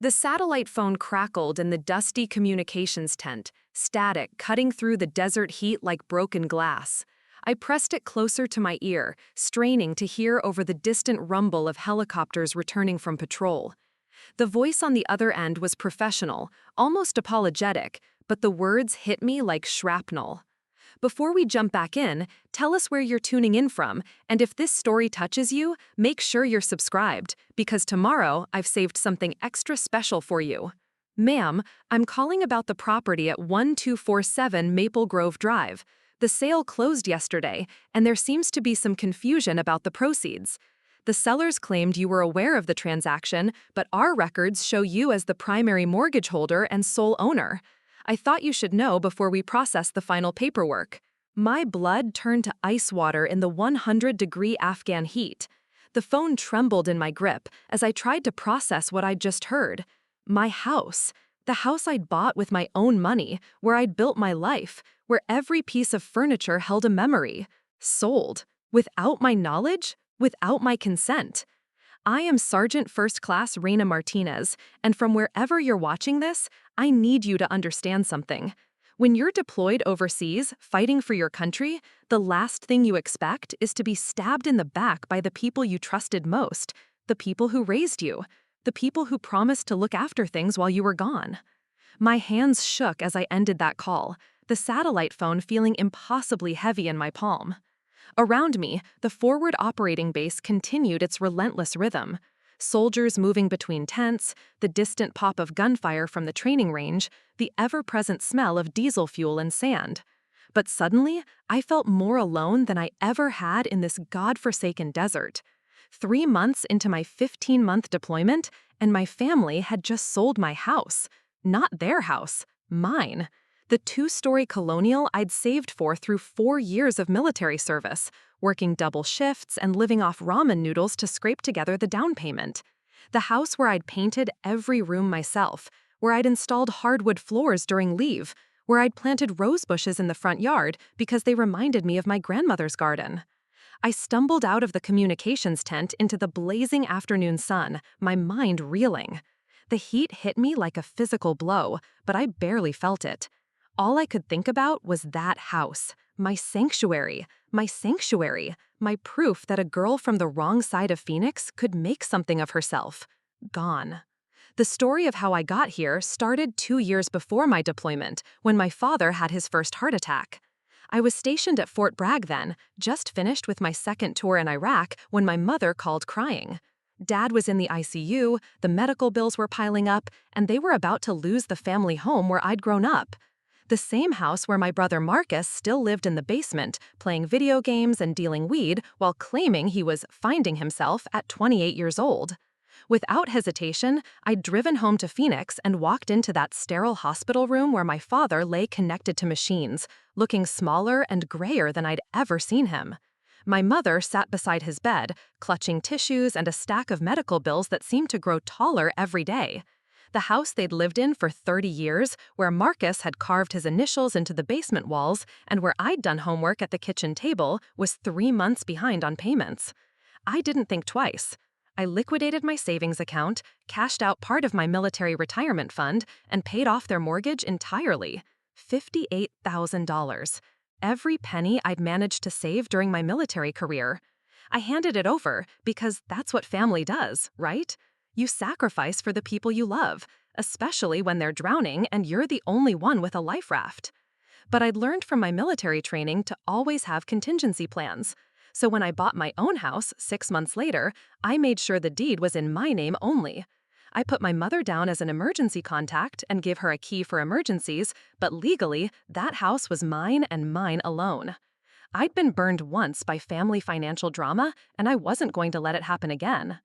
The satellite phone crackled in the dusty communications tent, static cutting through the desert heat like broken glass. I pressed it closer to my ear, straining to hear over the distant rumble of helicopters returning from patrol. The voice on the other end was professional, almost apologetic, but the words hit me like shrapnel. Before we jump back in, tell us where you're tuning in from, and if this story touches you, make sure you're subscribed, because tomorrow I've saved something extra special for you. Ma'am, I'm calling about the property at 1247 Maple Grove Drive. The sale closed yesterday, and there seems to be some confusion about the proceeds. The sellers claimed you were aware of the transaction, but our records show you as the primary mortgage holder and sole owner. I thought you should know before we process the final paperwork. My blood turned to ice water in the 100-degree Afghan heat. The phone trembled in my grip as I tried to process what I'd just heard. My house. The house I'd bought with my own money, where I'd built my life, where every piece of furniture held a memory. Sold. Without my knowledge? Without my consent. I am Sergeant First Class Reina Martinez, and from wherever you're watching this, I need you to understand something. When you're deployed overseas, fighting for your country, the last thing you expect is to be stabbed in the back by the people you trusted most, the people who raised you, the people who promised to look after things while you were gone. My hands shook as I ended that call, the satellite phone feeling impossibly heavy in my palm. Around me, the forward operating base continued its relentless rhythm. Soldiers moving between tents, the distant pop of gunfire from the training range, the ever-present smell of diesel fuel and sand. But suddenly, I felt more alone than I ever had in this God-forsaken desert. 3 months into my 15-month deployment, and my family had just sold my house. Not their house, mine. The 2-story colonial I'd saved for through 4 years of military service, working double shifts and living off ramen noodles to scrape together the down payment. The house where I'd painted every room myself, where I'd installed hardwood floors during leave, where I'd planted rose bushes in the front yard because they reminded me of my grandmother's garden. I stumbled out of the communications tent into the blazing afternoon sun, my mind reeling. The heat hit me like a physical blow, but I barely felt it. All I could think about was that house, my sanctuary, my proof that a girl from the wrong side of Phoenix could make something of herself. Gone. The story of how I got here started 2 years before my deployment, when my father had his first heart attack. I was stationed at Fort Bragg then, just finished with my second tour in Iraq when my mother called crying. Dad was in the ICU, the medical bills were piling up, and they were about to lose the family home where I'd grown up. The same house where my brother Marcus still lived in the basement, playing video games and dealing weed while claiming he was finding himself at 28 years old. Without hesitation, I'd driven home to Phoenix and walked into that sterile hospital room where my father lay connected to machines, looking smaller and grayer than I'd ever seen him. My mother sat beside his bed, clutching tissues and a stack of medical bills that seemed to grow taller every day. The house they'd lived in for 30 years, where Marcus had carved his initials into the basement walls, and where I'd done homework at the kitchen table, was 3 months behind on payments. I didn't think twice. I liquidated my savings account, cashed out part of my military retirement fund, and paid off their mortgage entirely. $58,000. Every penny I'd managed to save during my military career. I handed it over because that's what family does, right? You sacrifice for the people you love, especially when they're drowning and you're the only one with a life raft. But I'd learned from my military training to always have contingency plans. So when I bought my own house 6 months later, I made sure the deed was in my name only. I put my mother down as an emergency contact and gave her a key for emergencies, but legally, that house was mine and mine alone. I'd been burned once by family financial drama, and I wasn't going to let it happen again.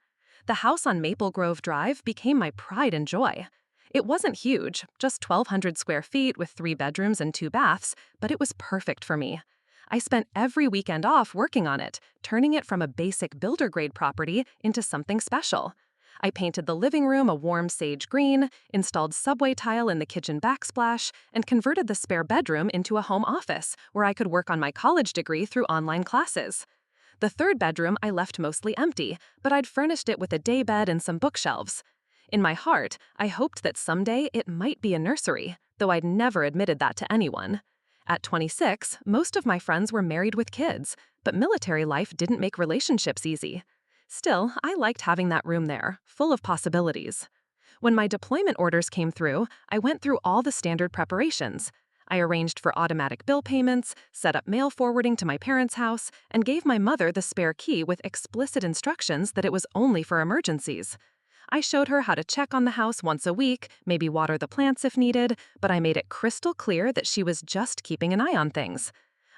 The house on Maple Grove Drive became my pride and joy. It wasn't huge, just 1,200 square feet with 3 bedrooms and 2 baths, but it was perfect for me. I spent every weekend off working on it, turning it from a basic builder-grade property into something special. I painted the living room a warm sage green, installed subway tile in the kitchen backsplash, and converted the spare bedroom into a home office where I could work on my college degree through online classes. The 3rd bedroom I left mostly empty, but I'd furnished it with a daybed and some bookshelves. In my heart, I hoped that someday it might be a nursery, though I'd never admitted that to anyone. At 26, most of my friends were married with kids, but military life didn't make relationships easy. Still, I liked having that room there, full of possibilities. When my deployment orders came through, I went through all the standard preparations. I arranged for automatic bill payments, set up mail forwarding to my parents' house, and gave my mother the spare key with explicit instructions that it was only for emergencies. I showed her how to check on the house once a week, maybe water the plants if needed, but I made it crystal clear that she was just keeping an eye on things.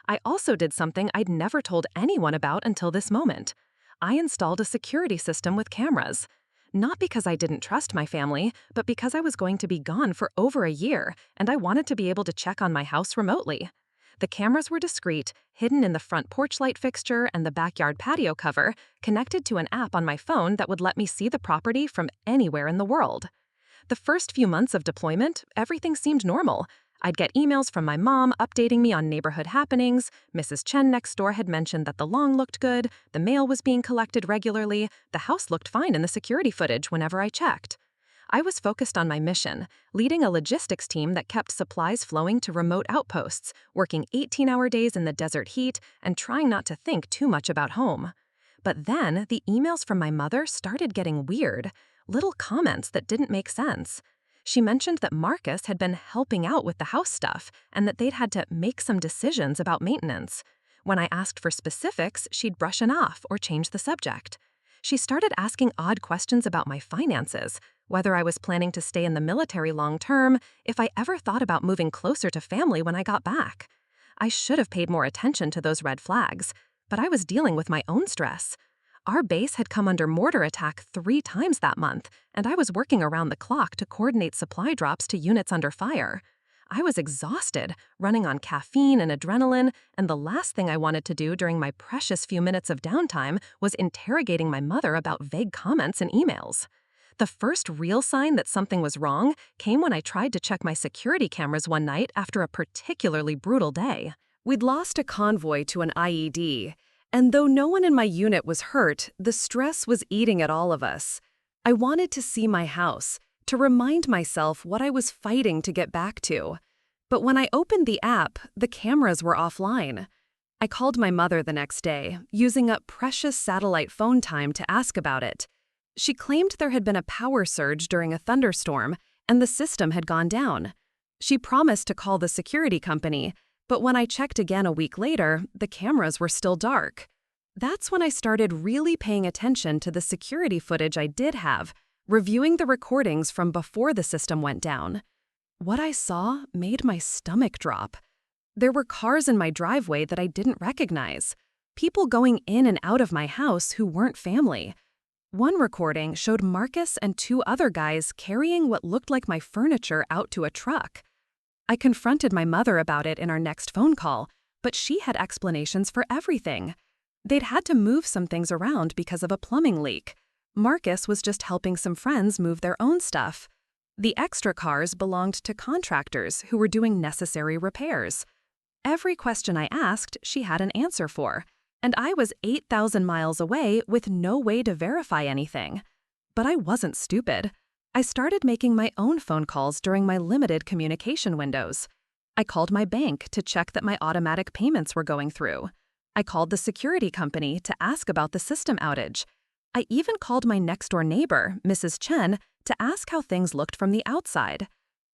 I also did something I'd never told anyone about until this moment. I installed a security system with cameras. Not because I didn't trust my family, but because I was going to be gone for over a year, and I wanted to be able to check on my house remotely. The cameras were discreet, hidden in the front porch light fixture and the backyard patio cover, connected to an app on my phone that would let me see the property from anywhere in the world. The first few months of deployment, everything seemed normal. I'd get emails from my mom updating me on neighborhood happenings. Mrs. Chen next door had mentioned that the lawn looked good, the mail was being collected regularly, the house looked fine in the security footage whenever I checked. I was focused on my mission, leading a logistics team that kept supplies flowing to remote outposts, working 18-hour days in the desert heat, and trying not to think too much about home. But then, the emails from my mother started getting weird, little comments that didn't make sense. She mentioned that Marcus had been helping out with the house stuff and that they'd had to make some decisions about maintenance. When I asked for specifics, she'd brush it off or change the subject. She started asking odd questions about my finances, whether I was planning to stay in the military long term, if I ever thought about moving closer to family when I got back. I should have paid more attention to those red flags, but I was dealing with my own stress. Our base had come under mortar attack 3 times that month, and I was working around the clock to coordinate supply drops to units under fire. I was exhausted, running on caffeine and adrenaline, and the last thing I wanted to do during my precious few minutes of downtime was interrogating my mother about vague comments and emails. The first real sign that something was wrong came when I tried to check my security cameras one night after a particularly brutal day. We'd lost a convoy to an IED. And though no one in my unit was hurt, the stress was eating at all of us. I wanted to see my house, to remind myself what I was fighting to get back to. But when I opened the app, the cameras were offline. I called my mother the next day, using up precious satellite phone time to ask about it. She claimed there had been a power surge during a thunderstorm, and the system had gone down. She promised to call the security company, but when I checked again a week later, the cameras were still dark. That's when I started really paying attention to the security footage I did have, reviewing the recordings from before the system went down. What I saw made my stomach drop. There were cars in my driveway that I didn't recognize, people going in and out of my house who weren't family. One recording showed Marcus and 2 other guys carrying what looked like my furniture out to a truck. I confronted my mother about it in our next phone call, but she had explanations for everything. They'd had to move some things around because of a plumbing leak. Marcus was just helping some friends move their own stuff. The extra cars belonged to contractors who were doing necessary repairs. Every question I asked, she had an answer for, and I was 8,000 miles away with no way to verify anything. But I wasn't stupid. I started making my own phone calls during my limited communication windows. I called my bank to check that my automatic payments were going through. I called the security company to ask about the system outage. I even called my next-door neighbor, Mrs. Chen, to ask how things looked from the outside.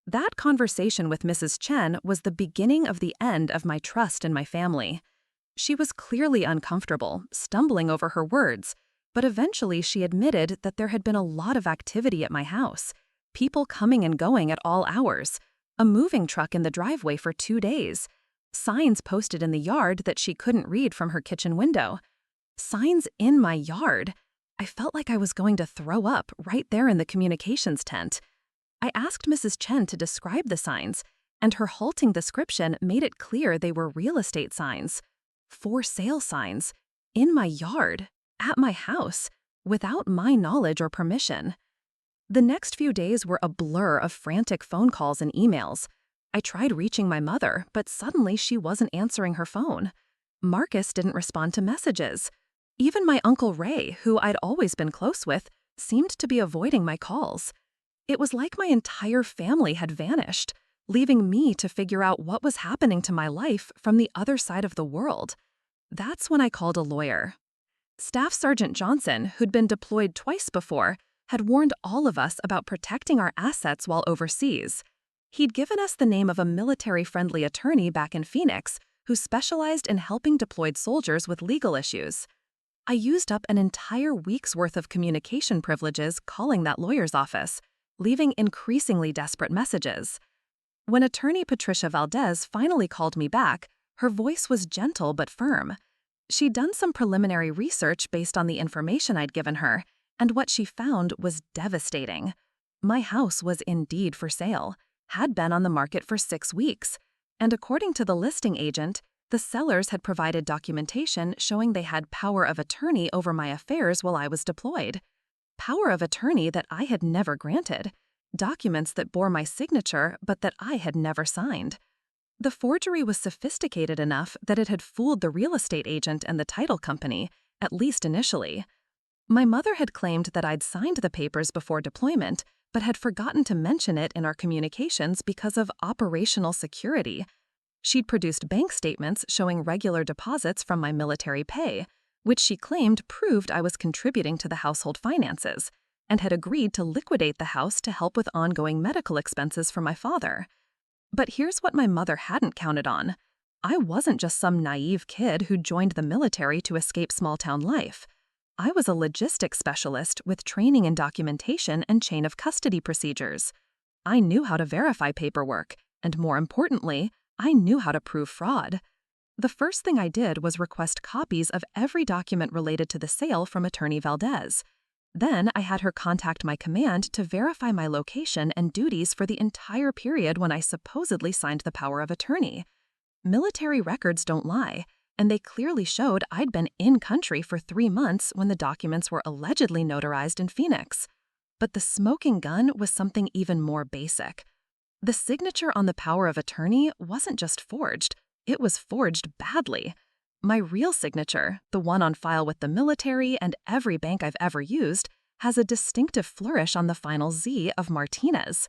That conversation with Mrs. Chen was the beginning of the end of my trust in my family. She was clearly uncomfortable, stumbling over her words, but eventually she admitted that there had been a lot of activity at my house, people coming and going at all hours, a moving truck in the driveway for 2 days, signs posted in the yard that she couldn't read from her kitchen window. Signs in my yard. I felt like I was going to throw up right there in the communications tent. I asked Mrs. Chen to describe the signs, and her halting description made it clear they were real estate signs. For sale signs. In my yard. At my house, without my knowledge or permission. The next few days were a blur of frantic phone calls and emails. I tried reaching my mother, but suddenly she wasn't answering her phone. Marcus didn't respond to messages. Even my Uncle Ray, who I'd always been close with, seemed to be avoiding my calls. It was like my entire family had vanished, leaving me to figure out what was happening to my life from the other side of the world. That's when I called a lawyer. Staff Sergeant Johnson, who'd been deployed twice before, had warned all of us about protecting our assets while overseas. He'd given us the name of a military-friendly attorney back in Phoenix who specialized in helping deployed soldiers with legal issues. I used up an entire week's worth of communication privileges calling that lawyer's office, leaving increasingly desperate messages. When attorney Patricia Valdez finally called me back, her voice was gentle but firm. She'd done some preliminary research based on the information I'd given her, and what she found was devastating. My house was indeed for sale, had been on the market for 6 weeks, and according to the listing agent, the sellers had provided documentation showing they had power of attorney over my affairs while I was deployed. Power of attorney that I had never granted, documents that bore my signature but that I had never signed. The forgery was sophisticated enough that it had fooled the real estate agent and the title company, at least initially. My mother had claimed that I'd signed the papers before deployment, but had forgotten to mention it in our communications because of operational security. She'd produced bank statements showing regular deposits from my military pay, which she claimed proved I was contributing to the household finances, and had agreed to liquidate the house to help with ongoing medical expenses for my father. But here's what my mother hadn't counted on. I wasn't just some naive kid who joined the military to escape small-town life. I was a logistics specialist with training in documentation and chain of custody procedures. I knew how to verify paperwork, and more importantly, I knew how to prove fraud. The first thing I did was request copies of every document related to the sale from Attorney Valdez. Then I had her contact my command to verify my location and duties for the entire period when I supposedly signed the power of attorney. Military records don't lie, and they clearly showed I'd been in country for 3 months when the documents were allegedly notarized in Phoenix. But the smoking gun was something even more basic. The signature on the power of attorney wasn't just forged, it was forged badly. My real signature, the one on file with the military and every bank I've ever used, has a distinctive flourish on the final Z of Martinez.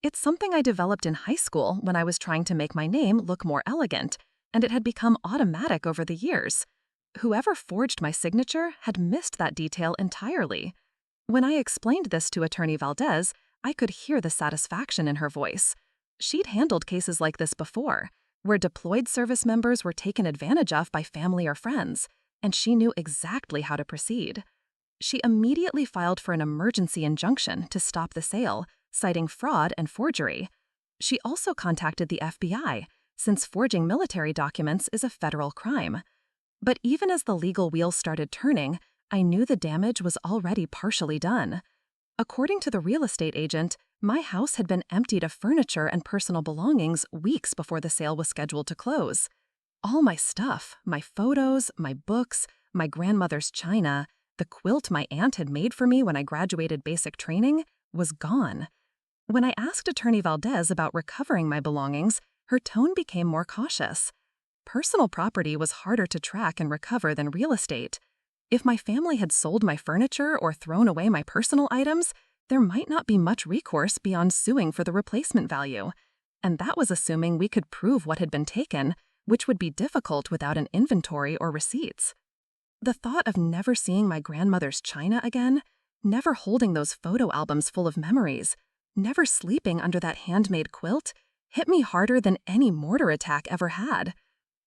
It's something I developed in high school when I was trying to make my name look more elegant, and it had become automatic over the years. Whoever forged my signature had missed that detail entirely. When I explained this to Attorney Valdez, I could hear the satisfaction in her voice. She'd handled cases like this before, where deployed service members were taken advantage of by family or friends, and she knew exactly how to proceed. She immediately filed for an emergency injunction to stop the sale, citing fraud and forgery. She also contacted the FBI, since forging military documents is a federal crime. But even as the legal wheels started turning, I knew the damage was already partially done. According to the real estate agent, my house had been emptied of furniture and personal belongings weeks before the sale was scheduled to close. All my stuff, my photos, my books, my grandmother's china, the quilt my aunt had made for me when I graduated basic training, was gone. When I asked Attorney Valdez about recovering my belongings, her tone became more cautious. Personal property was harder to track and recover than real estate. If my family had sold my furniture or thrown away my personal items, there might not be much recourse beyond suing for the replacement value. And that was assuming we could prove what had been taken, which would be difficult without an inventory or receipts. The thought of never seeing my grandmother's china again, never holding those photo albums full of memories, never sleeping under that handmade quilt, hit me harder than any mortar attack ever had.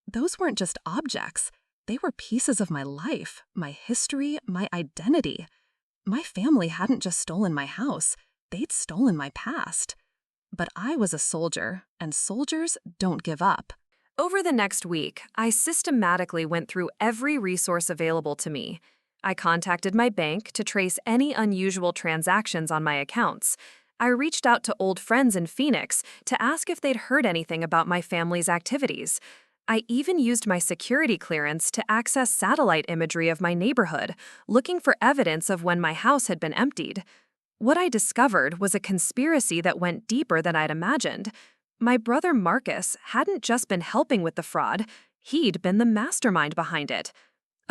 Those weren't just objects. They were pieces of my life, my history, my identity. My family hadn't just stolen my house, they'd stolen my past. But I was a soldier, and soldiers don't give up. Over the next week, I systematically went through every resource available to me. I contacted my bank to trace any unusual transactions on my accounts. I reached out to old friends in Phoenix to ask if they'd heard anything about my family's activities. I even used my security clearance to access satellite imagery of my neighborhood, looking for evidence of when my house had been emptied. What I discovered was a conspiracy that went deeper than I'd imagined. My brother Marcus hadn't just been helping with the fraud, he'd been the mastermind behind it.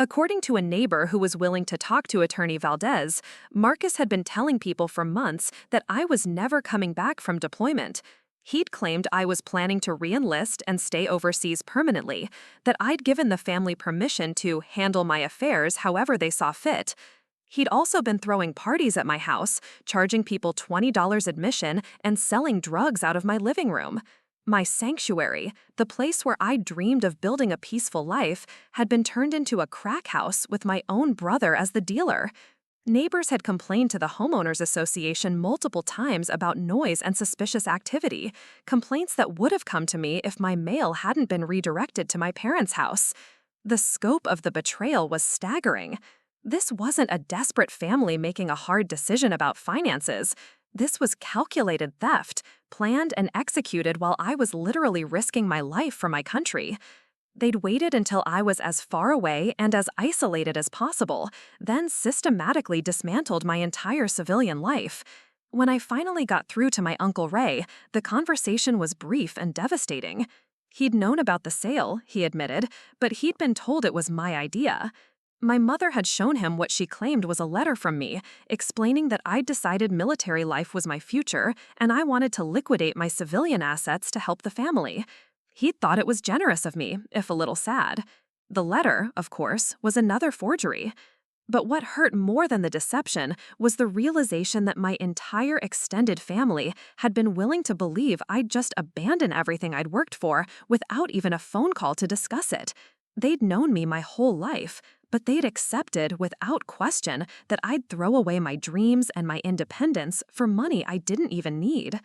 According to a neighbor who was willing to talk to Attorney Valdez, Marcus had been telling people for months that I was never coming back from deployment. He'd claimed I was planning to re-enlist and stay overseas permanently, that I'd given the family permission to handle my affairs however they saw fit. He'd also been throwing parties at my house, charging people $20 admission and selling drugs out of my living room. My sanctuary, the place where I dreamed of building a peaceful life, had been turned into a crack house with my own brother as the dealer. Neighbors had complained to the homeowners association multiple times about noise and suspicious activity, complaints that would have come to me if my mail hadn't been redirected to my parents' house. The scope of the betrayal was staggering. This wasn't a desperate family making a hard decision about finances. This was calculated theft, planned and executed while I was literally risking my life for my country. They'd waited until I was as far away and as isolated as possible, then systematically dismantled my entire civilian life. When I finally got through to my Uncle Ray, the conversation was brief and devastating. He'd known about the sale, he admitted, but he'd been told it was my idea. My mother had shown him what she claimed was a letter from me, explaining that I'd decided military life was my future and I wanted to liquidate my civilian assets to help the family. He'd thought it was generous of me, if a little sad. The letter, of course, was another forgery. But what hurt more than the deception was the realization that my entire extended family had been willing to believe I'd just abandon everything I'd worked for without even a phone call to discuss it. They'd known me my whole life, but they'd accepted without question that I'd throw away my dreams and my independence for money I didn't even need.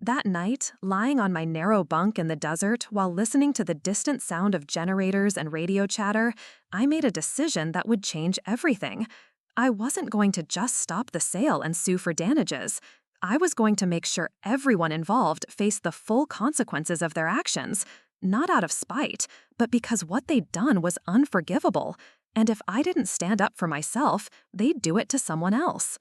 That night, lying on my narrow bunk in the desert while listening to the distant sound of generators and radio chatter, I made a decision that would change everything. I wasn't going to just stop the sale and sue for damages. I was going to make sure everyone involved faced the full consequences of their actions, not out of spite, but because what they'd done was unforgivable. And if I didn't stand up for myself, they'd do it to someone else.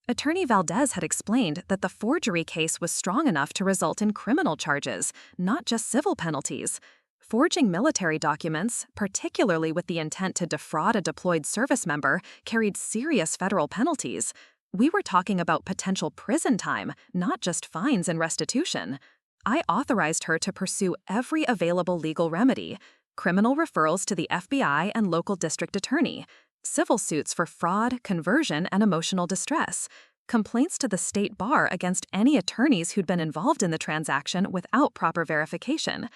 Attorney Valdez had explained that the forgery case was strong enough to result in criminal charges, not just civil penalties. Forging military documents, particularly with the intent to defraud a deployed service member, carried serious federal penalties. We were talking about potential prison time, not just fines and restitution. I authorized her to pursue every available legal remedy: criminal referrals to the FBI and local district attorney, civil suits for fraud, conversion, and emotional distress, complaints to the state bar against any attorneys who'd been involved in the transaction without proper verification.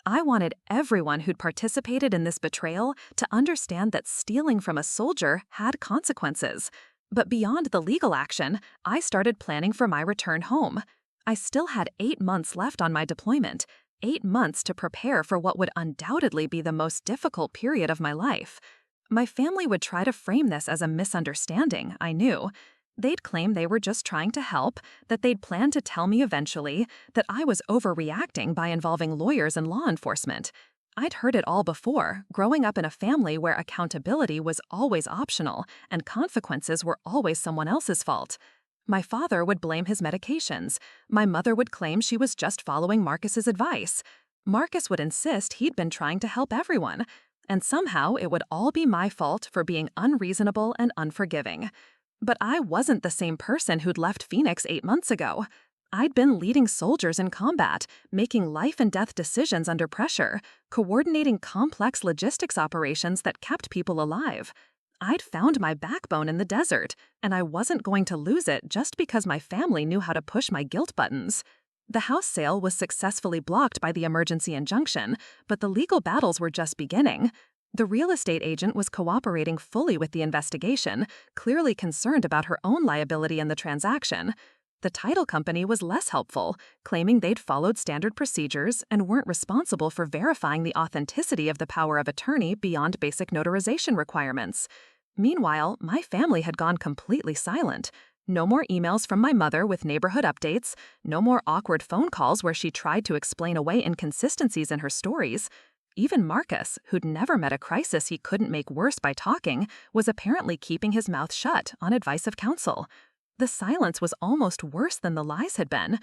I wanted everyone who'd participated in this betrayal to understand that stealing from a soldier had consequences. But beyond the legal action, I started planning for my return home. I still had 8 months left on my deployment, 8 months to prepare for what would undoubtedly be the most difficult period of my life. My family would try to frame this as a misunderstanding, I knew. They'd claim they were just trying to help, that they'd planned to tell me eventually that I was overreacting by involving lawyers and law enforcement. I'd heard it all before, growing up in a family where accountability was always optional and consequences were always someone else's fault. My father would blame his medications. My mother would claim she was just following Marcus's advice. Marcus would insist he'd been trying to help everyone. And somehow it would all be my fault for being unreasonable and unforgiving. But I wasn't the same person who'd left Phoenix 8 months ago. I'd been leading soldiers in combat, making life and death decisions under pressure, coordinating complex logistics operations that kept people alive. I'd found my backbone in the desert, and I wasn't going to lose it just because my family knew how to push my guilt buttons. The house sale was successfully blocked by the emergency injunction, but the legal battles were just beginning. The real estate agent was cooperating fully with the investigation, clearly concerned about her own liability in the transaction. The title company was less helpful, claiming they'd followed standard procedures and weren't responsible for verifying the authenticity of the power of attorney beyond basic notarization requirements. Meanwhile, my family had gone completely silent. No more emails from my mother with neighborhood updates, no more awkward phone calls where she tried to explain away inconsistencies in her stories. Even Marcus, who'd never met a crisis he couldn't make worse by talking, was apparently keeping his mouth shut on advice of counsel. The silence was almost worse than the lies had been.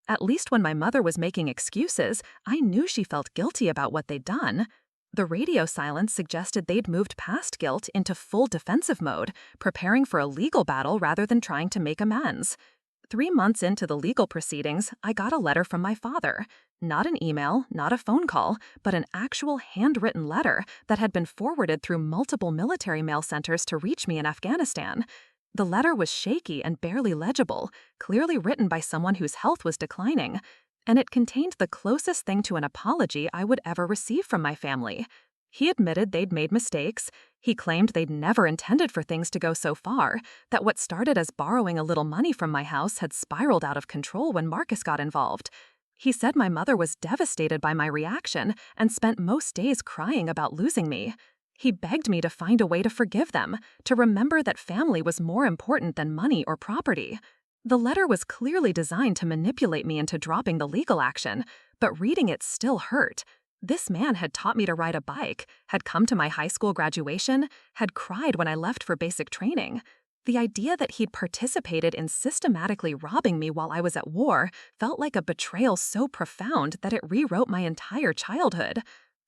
At least when my mother was making excuses, I knew she felt guilty about what they'd done. The radio silence suggested they'd moved past guilt into full defensive mode, preparing for a legal battle rather than trying to make amends. 3 months into the legal proceedings, I got a letter from my father. Not an email, not a phone call, but an actual handwritten letter that had been forwarded through multiple military mail centers to reach me in Afghanistan. The letter was shaky and barely legible, clearly written by someone whose health was declining, and it contained the closest thing to an apology I would ever receive from my family. He admitted they'd made mistakes. He claimed they'd never intended for things to go so far, that what started as borrowing a little money from my house had spiraled out of control when Marcus got involved. He said my mother was devastated by my reaction and spent most days crying about losing me. He begged me to find a way to forgive them, to remember that family was more important than money or property. The letter was clearly designed to manipulate me into dropping the legal action, but reading it still hurt. This man had taught me to ride a bike, had come to my high school graduation, had cried when I left for basic training. The idea that he'd participated in systematically robbing me while I was at war felt like a betrayal so profound that it rewrote my entire childhood.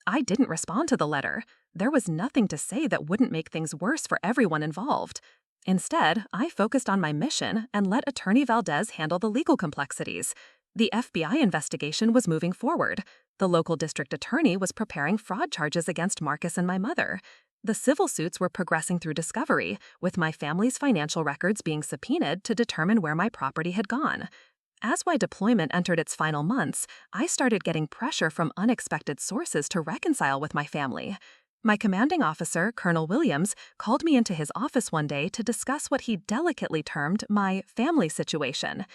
I didn't respond to the letter. There was nothing to say that wouldn't make things worse for everyone involved. Instead, I focused on my mission and let Attorney Valdez handle the legal complexities. The FBI investigation was moving forward. The local district attorney was preparing fraud charges against Marcus and my mother. The civil suits were progressing through discovery, with my family's financial records being subpoenaed to determine where my property had gone. As my deployment entered its final months, I started getting pressure from unexpected sources to reconcile with my family. My commanding officer, Colonel Williams, called me into his office one day to discuss what he delicately termed my family situation.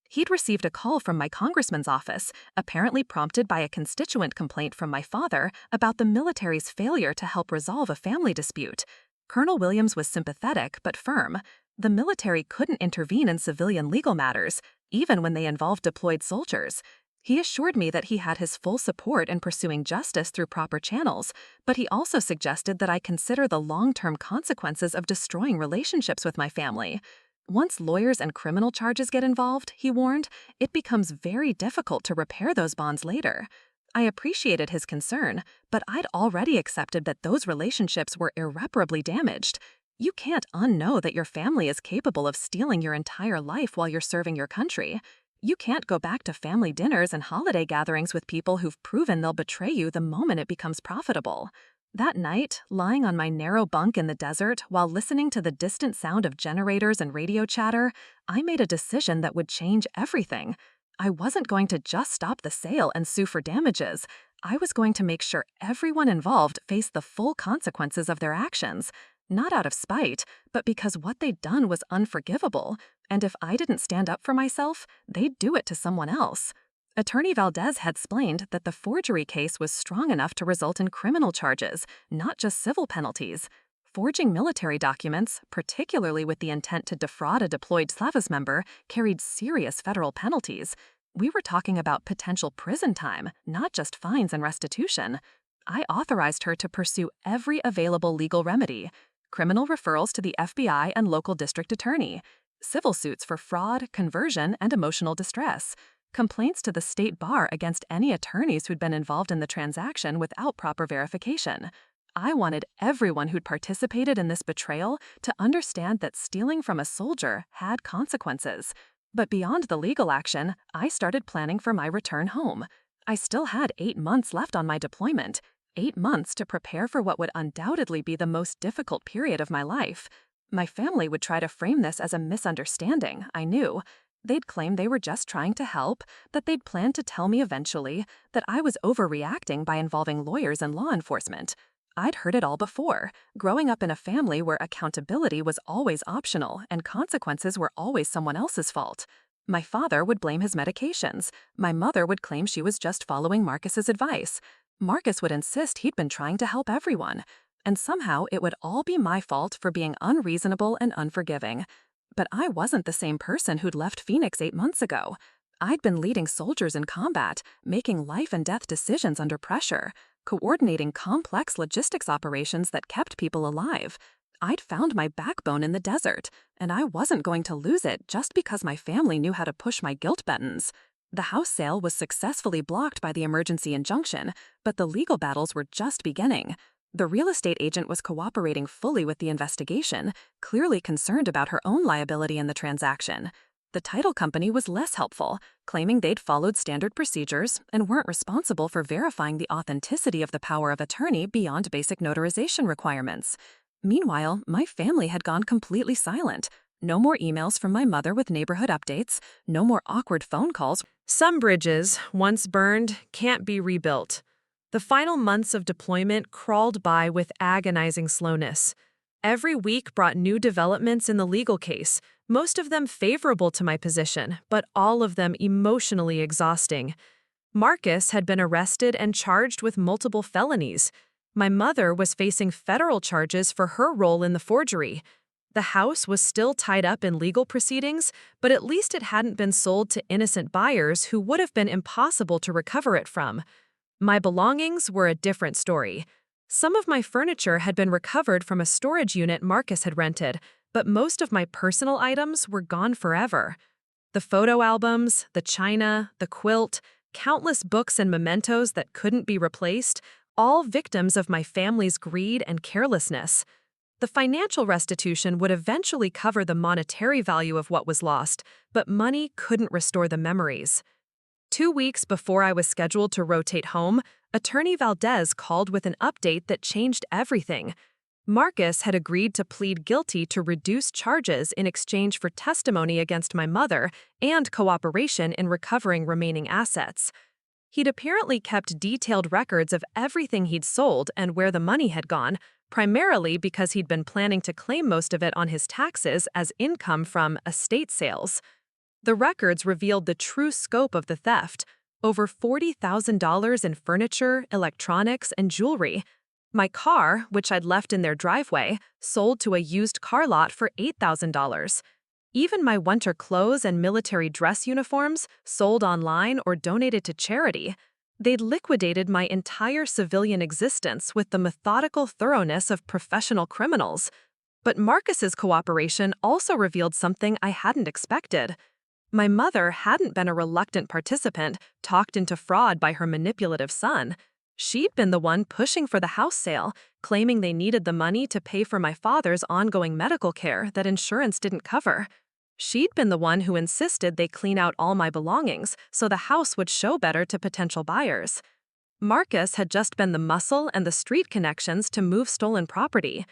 He'd received a call from my congressman's office, apparently prompted by a constituent complaint from my father about the military's failure to help resolve a family dispute. Colonel Williams was sympathetic but firm. The military couldn't intervene in civilian legal matters, even when they involved deployed soldiers. He assured me that he had his full support in pursuing justice through proper channels, but he also suggested that I consider the long-term consequences of destroying relationships with my family. Once lawyers and criminal charges get involved, he warned, it becomes very difficult to repair those bonds later. I appreciated his concern, but I'd already accepted that those relationships were irreparably damaged. You can't unknow that your family is capable of stealing your entire life while you're serving your country. You can't go back to family dinners and holiday gatherings with people who've proven they'll betray you the moment it becomes profitable. That night, lying on my narrow bunk in the desert while listening to the distant sound of generators and radio chatter, I made a decision that would change everything. I wasn't going to just stop the sale and sue for damages. I was going to make sure everyone involved faced the full consequences of their actions. Not out of spite, but because what they'd done was unforgivable, and if I didn't stand up for myself, they'd do it to someone else. Attorney Valdez had explained that the forgery case was strong enough to result in criminal charges, not just civil penalties. Forging military documents, particularly with the intent to defraud a deployed Slavas member, carried serious federal penalties. We were talking about potential prison time, not just fines and restitution. I authorized her to pursue every available legal remedy: criminal referrals to the FBI and local district attorney, civil suits for fraud, conversion, and emotional distress, complaints to the state bar against any attorneys who'd been involved in the transaction without proper verification. I wanted everyone who'd participated in this betrayal to understand that stealing from a soldier had consequences. But beyond the legal action, I started planning for my return home. I still had 8 months left on my deployment, 8 months to prepare for what would undoubtedly be the most difficult period of my life. My family would try to frame this as a misunderstanding, I knew. They'd claim they were just trying to help, that they'd planned to tell me eventually, that I was overreacting by involving lawyers and law enforcement. I'd heard it all before, growing up in a family where accountability was always optional and consequences were always someone else's fault. My father would blame his medications. My mother would claim she was just following Marcus's advice. Marcus would insist he'd been trying to help everyone. And somehow it would all be my fault for being unreasonable and unforgiving. But I wasn't the same person who'd left Phoenix 8 months ago. I'd been leading soldiers in combat, making life and death decisions under pressure, coordinating complex logistics operations that kept people alive. I'd found my backbone in the desert, and I wasn't going to lose it just because my family knew how to push my guilt buttons. The house sale was successfully blocked by the emergency injunction, but the legal battles were just beginning. The real estate agent was cooperating fully with the investigation, clearly concerned about her own liability in the transaction. The title company was less helpful, claiming they'd followed standard procedures and weren't responsible for verifying the authenticity of the power of attorney beyond basic notarization requirements. Meanwhile, my family had gone completely silent. No more emails from my mother with neighborhood updates, no more awkward phone calls. Some bridges, once burned, can't be rebuilt. The final months of deployment crawled by with agonizing slowness. Every week brought new developments in the legal case, most of them favorable to my position, but all of them emotionally exhausting. Marcus had been arrested and charged with multiple felonies. My mother was facing federal charges for her role in the forgery. The house was still tied up in legal proceedings, but at least it hadn't been sold to innocent buyers who would have been impossible to recover it from. My belongings were a different story. Some of my furniture had been recovered from a storage unit Marcus had rented, but most of my personal items were gone forever. The photo albums, the china, the quilt, countless books and mementos that couldn't be replaced, all victims of my family's greed and carelessness. The financial restitution would eventually cover the monetary value of what was lost, but money couldn't restore the memories. 2 weeks before I was scheduled to rotate home, Attorney Valdez called with an update that changed everything. Marcus had agreed to plead guilty to reduced charges in exchange for testimony against my mother and cooperation in recovering remaining assets. He'd apparently kept detailed records of everything he'd sold and where the money had gone, primarily because he'd been planning to claim most of it on his taxes as income from estate sales. The records revealed the true scope of the theft: over $40,000 in furniture, electronics, and jewelry. My car, which I'd left in their driveway, sold to a used car lot for $8,000. Even my winter clothes and military dress uniforms sold online or donated to charity. They'd liquidated my entire civilian existence with the methodical thoroughness of professional criminals. But Marcus's cooperation also revealed something I hadn't expected. My mother hadn't been a reluctant participant talked into fraud by her manipulative son. She'd been the one pushing for the house sale, claiming they needed the money to pay for my father's ongoing medical care that insurance didn't cover. She'd been the one who insisted they clean out all my belongings so the house would show better to potential buyers. Marcus had just been the muscle and the street connections to move stolen property.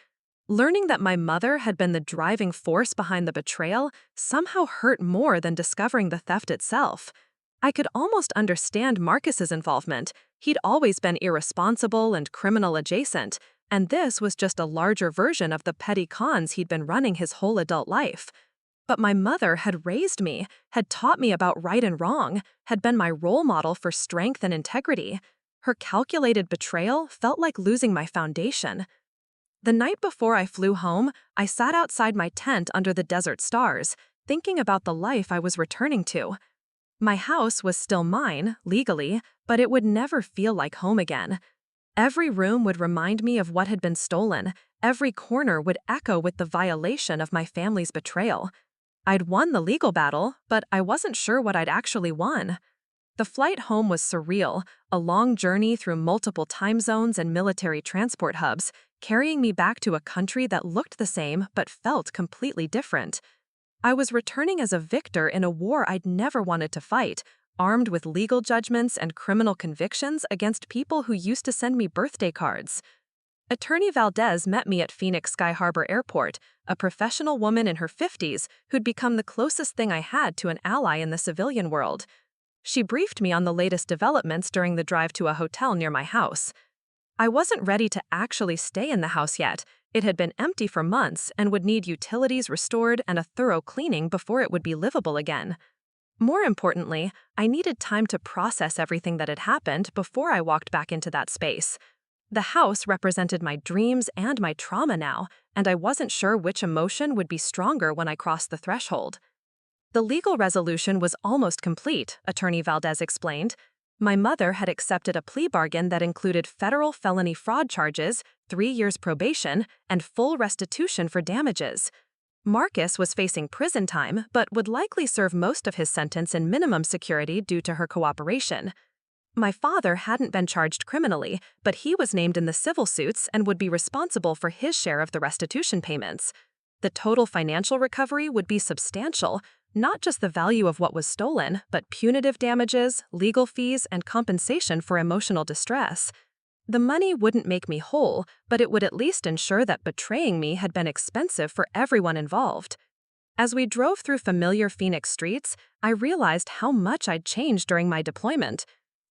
Learning that my mother had been the driving force behind the betrayal somehow hurt more than discovering the theft itself. I could almost understand Marcus's involvement. He'd always been irresponsible and criminal adjacent, and this was just a larger version of the petty cons he'd been running his whole adult life. But my mother had raised me, had taught me about right and wrong, had been my role model for strength and integrity. Her calculated betrayal felt like losing my foundation. The night before I flew home, I sat outside my tent under the desert stars, thinking about the life I was returning to. My house was still mine, legally, but it would never feel like home again. Every room would remind me of what had been stolen. Every corner would echo with the violation of my family's betrayal. I'd won the legal battle, but I wasn't sure what I'd actually won. The flight home was surreal, a long journey through multiple time zones and military transport hubs, carrying me back to a country that looked the same but felt completely different. I was returning as a victor in a war I'd never wanted to fight, armed with legal judgments and criminal convictions against people who used to send me birthday cards. Attorney Valdez met me at Phoenix Sky Harbor Airport, a professional woman in her 50s who'd become the closest thing I had to an ally in the civilian world. She briefed me on the latest developments during the drive to a hotel near my house. I wasn't ready to actually stay in the house yet. It had been empty for months and would need utilities restored and a thorough cleaning before it would be livable again. More importantly, I needed time to process everything that had happened before I walked back into that space. The house represented my dreams and my trauma now, and I wasn't sure which emotion would be stronger when I crossed the threshold. The legal resolution was almost complete, Attorney Valdez explained. My mother had accepted a plea bargain that included federal felony fraud charges, 3 years probation, and full restitution for damages. Marcus was facing prison time, but would likely serve most of his sentence in minimum security due to her cooperation. My father hadn't been charged criminally, but he was named in the civil suits and would be responsible for his share of the restitution payments. The total financial recovery would be substantial, not just the value of what was stolen, but punitive damages, legal fees, and compensation for emotional distress. The money wouldn't make me whole, but it would at least ensure that betraying me had been expensive for everyone involved. As we drove through familiar Phoenix streets, I realized how much I'd changed during my deployment.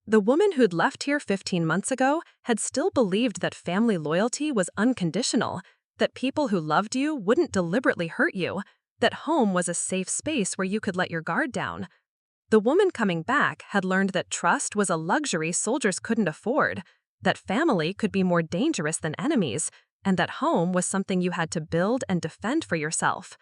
The woman who'd left here 15 months ago had still believed that family loyalty was unconditional, that people who loved you wouldn't deliberately hurt you, that home was a safe space where you could let your guard down. The woman coming back had learned that trust was a luxury soldiers couldn't afford, that family could be more dangerous than enemies, and that home was something you had to build and defend for yourself.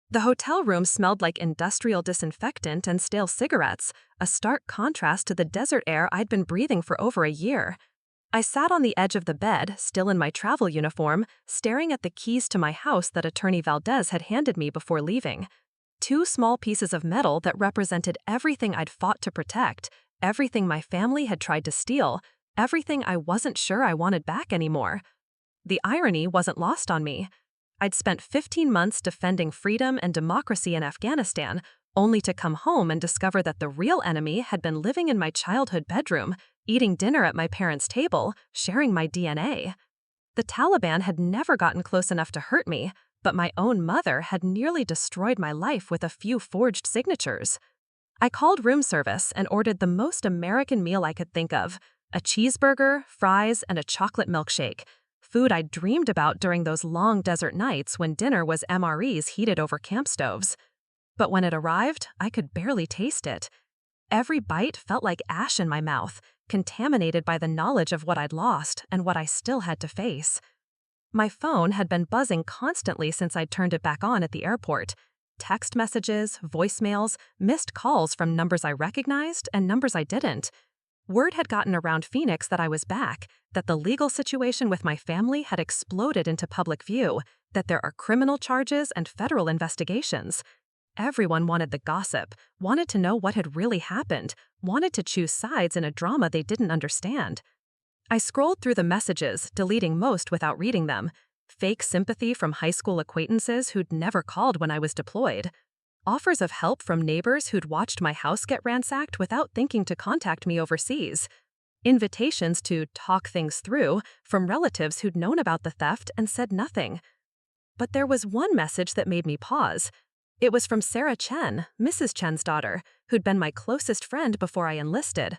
The hotel room smelled like industrial disinfectant and stale cigarettes, a stark contrast to the desert air I'd been breathing for over a year. I sat on the edge of the bed, still in my travel uniform, staring at the keys to my house that Attorney Valdez had handed me before leaving. Two small pieces of metal that represented everything I'd fought to protect, everything my family had tried to steal, everything I wasn't sure I wanted back anymore. The irony wasn't lost on me. I'd spent 15 months defending freedom and democracy in Afghanistan, only to come home and discover that the real enemy had been living in my childhood bedroom, eating dinner at my parents' table, sharing my DNA. The Taliban had never gotten close enough to hurt me, but my own mother had nearly destroyed my life with a few forged signatures. I called room service and ordered the most American meal I could think of: a cheeseburger, fries, and a chocolate milkshake. Food I'd dreamed about during those long desert nights when dinner was MREs heated over camp stoves. But when it arrived, I could barely taste it. Every bite felt like ash in my mouth, contaminated by the knowledge of what I'd lost and what I still had to face. My phone had been buzzing constantly since I'd turned it back on at the airport. Text messages, voicemails, missed calls from numbers I recognized and numbers I didn't. Word had gotten around Phoenix that I was back, that the legal situation with my family had exploded into public view, that there are criminal charges and federal investigations. Everyone wanted the gossip, wanted to know what had really happened, wanted to choose sides in a drama they didn't understand. I scrolled through the messages, deleting most without reading them. Fake sympathy from high school acquaintances who'd never called when I was deployed. Offers of help from neighbors who'd watched my house get ransacked without thinking to contact me overseas. Invitations to talk things through from relatives who'd known about the theft and said nothing. But there was one message that made me pause. It was from Sarah Chen, Mrs. Chen's daughter, who'd been my closest friend before I enlisted.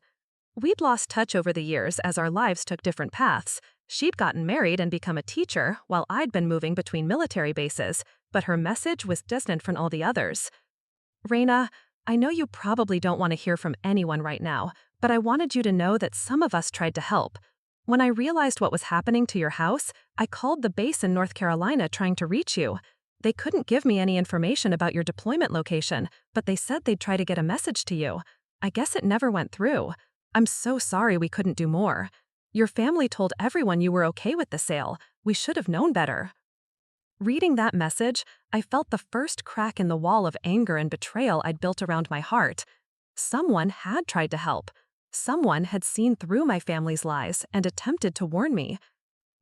We'd lost touch over the years as our lives took different paths. She'd gotten married and become a teacher, while I'd been moving between military bases, but her message was distant from all the others. Raina, I know you probably don't want to hear from anyone right now, but I wanted you to know that some of us tried to help. When I realized what was happening to your house, I called the base in North Carolina trying to reach you. They couldn't give me any information about your deployment location, but they said they'd try to get a message to you. I guess it never went through. I'm so sorry we couldn't do more. Your family told everyone you were okay with the sale. We should have known better. Reading that message, I felt the first crack in the wall of anger and betrayal I'd built around my heart. Someone had tried to help. Someone had seen through my family's lies and attempted to warn me.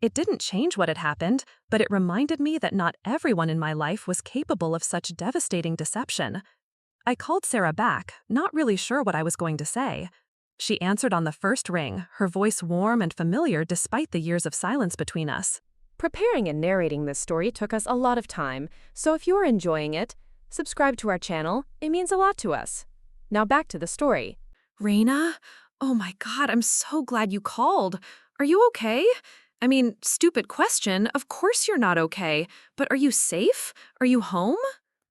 It didn't change what had happened, but it reminded me that not everyone in my life was capable of such devastating deception. I called Sarah back, not really sure what I was going to say. She answered on the first ring, her voice warm and familiar despite the years of silence between us. Preparing and narrating this story took us a lot of time, so if you are enjoying it, subscribe to our channel. It means a lot to us. Now back to the story. Raina? Oh my God, I'm so glad you called. Are you okay? I mean, stupid question. Of course you're not okay. But are you safe? Are you home?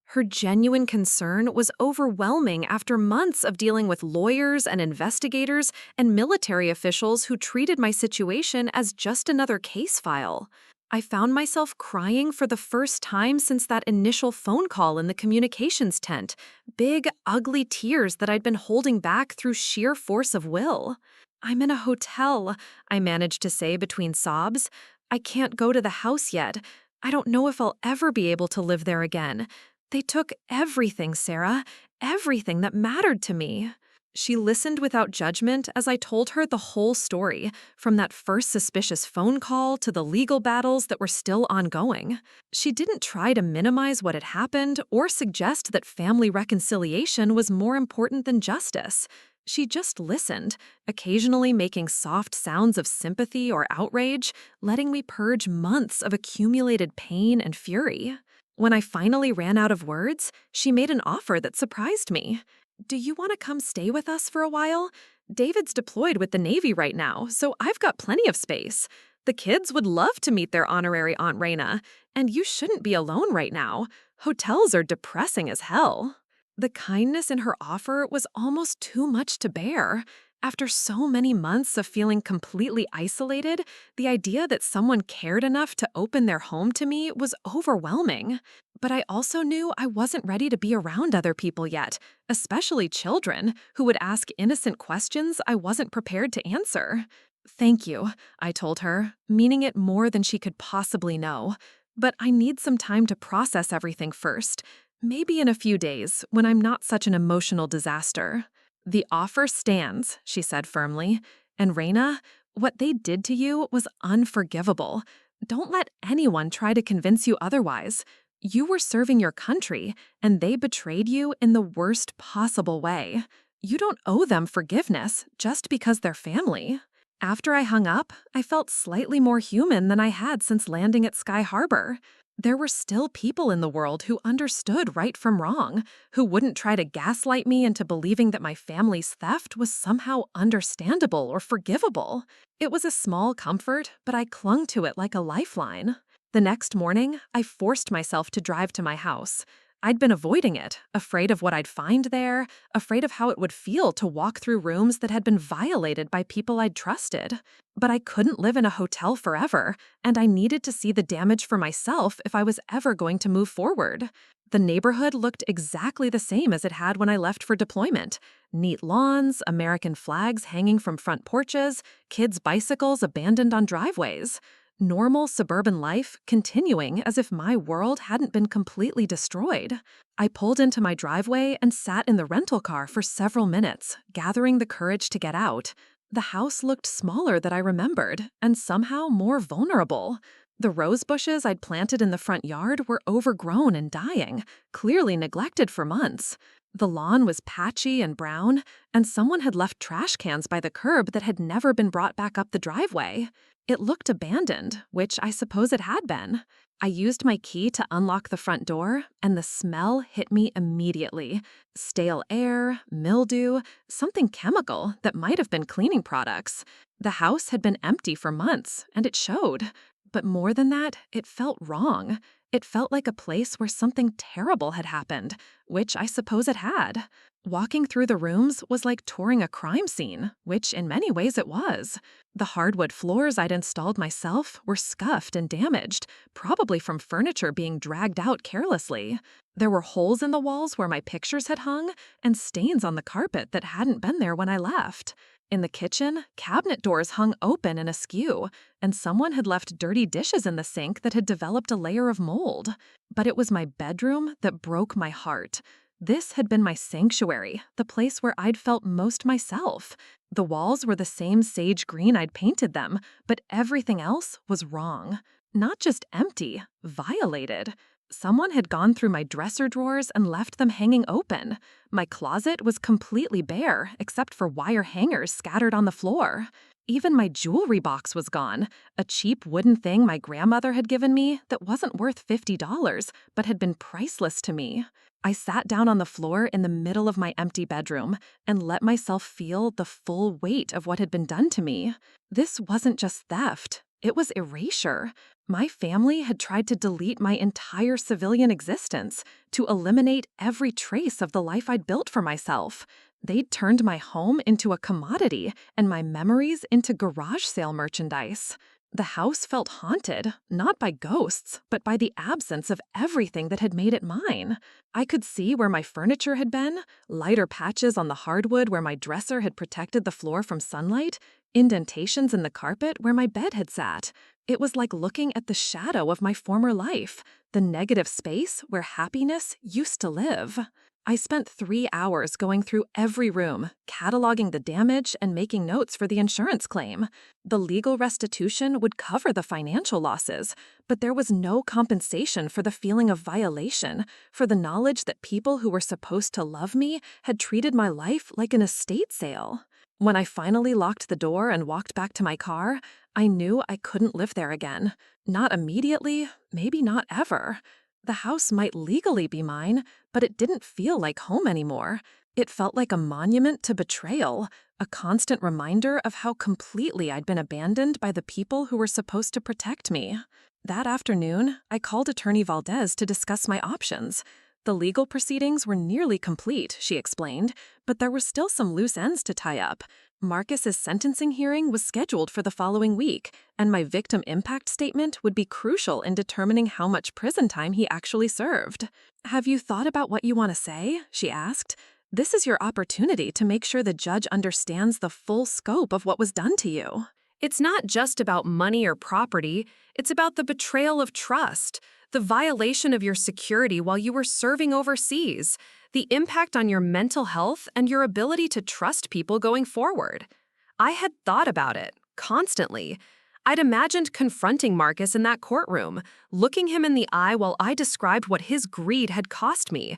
Her genuine concern was overwhelming after months of dealing with lawyers and investigators and military officials who treated my situation as just another case file. I found myself crying for the first time since that initial phone call in the communications tent, big, ugly tears that I'd been holding back through sheer force of will. I'm in a hotel, I managed to say between sobs. I can't go to the house yet. I don't know if I'll ever be able to live there again. They took everything, Sarah, everything that mattered to me. She listened without judgment as I told her the whole story, from that first suspicious phone call to the legal battles that were still ongoing. She didn't try to minimize what had happened or suggest that family reconciliation was more important than justice. She just listened, occasionally making soft sounds of sympathy or outrage, letting me purge months of accumulated pain and fury. When I finally ran out of words, she made an offer that surprised me. "Do you want to come stay with us for a while? David's deployed with the Navy right now, so I've got plenty of space. The kids would love to meet their honorary Aunt Raina, and you shouldn't be alone right now. Hotels are depressing as hell." The kindness in her offer was almost too much to bear. After so many months of feeling completely isolated, the idea that someone cared enough to open their home to me was overwhelming. But I also knew I wasn't ready to be around other people yet, especially children, who would ask innocent questions I wasn't prepared to answer. "Thank you," I told her, meaning it more than she could possibly know. "But I need some time to process everything first. Maybe in a few days, when I'm not such an emotional disaster." "The offer stands," she said firmly. "And Raina, what they did to you was unforgivable. Don't let anyone try to convince you otherwise. You were serving your country, and they betrayed you in the worst possible way. You don't owe them forgiveness just because they're family." After I hung up, I felt slightly more human than I had since landing at Sky Harbor. There were still people in the world who understood right from wrong, who wouldn't try to gaslight me into believing that my family's theft was somehow understandable or forgivable. It was a small comfort, but I clung to it like a lifeline. The next morning, I forced myself to drive to my house. I'd been avoiding it, afraid of what I'd find there, afraid of how it would feel to walk through rooms that had been violated by people I'd trusted. But I couldn't live in a hotel forever, and I needed to see the damage for myself if I was ever going to move forward. The neighborhood looked exactly the same as it had when I left for deployment. Neat lawns, American flags hanging from front porches, kids' bicycles abandoned on driveways. Normal suburban life continuing as if my world hadn't been completely destroyed. I pulled into my driveway and sat in the rental car for several minutes, gathering the courage to get out. The house looked smaller than I remembered, and somehow more vulnerable. The rose bushes I'd planted in the front yard were overgrown and dying, clearly neglected for months. The lawn was patchy and brown, and someone had left trash cans by the curb that had never been brought back up the driveway. It looked abandoned, which I suppose it had been. I used my key to unlock the front door, and the smell hit me immediately. Stale air, mildew, something chemical that might have been cleaning products. The house had been empty for months, and it showed. But more than that, it felt wrong. It felt like a place where something terrible had happened, which I suppose it had. Walking through the rooms was like touring a crime scene, which in many ways it was. The hardwood floors I'd installed myself were scuffed and damaged, probably from furniture being dragged out carelessly. There were holes in the walls where my pictures had hung, and stains on the carpet that hadn't been there when I left. In the kitchen, cabinet doors hung open and askew, and someone had left dirty dishes in the sink that had developed a layer of mold. But it was my bedroom that broke my heart. This had been my sanctuary, the place where I'd felt most myself. The walls were the same sage green I'd painted them, but everything else was wrong. Not just empty, violated. Someone had gone through my dresser drawers and left them hanging open. My closet was completely bare, except for wire hangers scattered on the floor. Even my jewelry box was gone, a cheap wooden thing my grandmother had given me that wasn't worth $50, but had been priceless to me. I sat down on the floor in the middle of my empty bedroom and let myself feel the full weight of what had been done to me. This wasn't just theft. It was erasure. My family had tried to delete my entire civilian existence, to eliminate every trace of the life I'd built for myself. They'd turned my home into a commodity and my memories into garage sale merchandise. The house felt haunted, not by ghosts, but by the absence of everything that had made it mine. I could see where my furniture had been, lighter patches on the hardwood where my dresser had protected the floor from sunlight, indentations in the carpet where my bed had sat. It was like looking at the shadow of my former life, the negative space where happiness used to live. I spent 3 hours going through every room, cataloging the damage and making notes for the insurance claim. The legal restitution would cover the financial losses, but there was no compensation for the feeling of violation, for the knowledge that people who were supposed to love me had treated my life like an estate sale. When I finally locked the door and walked back to my car, I knew I couldn't live there again. Not immediately, maybe not ever. The house might legally be mine, but it didn't feel like home anymore. It felt like a monument to betrayal, a constant reminder of how completely I'd been abandoned by the people who were supposed to protect me. That afternoon, I called Attorney Valdez to discuss my options. The legal proceedings were nearly complete, she explained, but there were still some loose ends to tie up. Marcus's sentencing hearing was scheduled for the following week, and my victim impact statement would be crucial in determining how much prison time he actually served. "Have you thought about what you want to say?" she asked. "This is your opportunity to make sure the judge understands the full scope of what was done to you." It's not just about money or property, it's about the betrayal of trust, the violation of your security while you were serving overseas, the impact on your mental health and your ability to trust people going forward. I had thought about it, constantly. I'd imagined confronting Marcus in that courtroom, looking him in the eye while I described what his greed had cost me.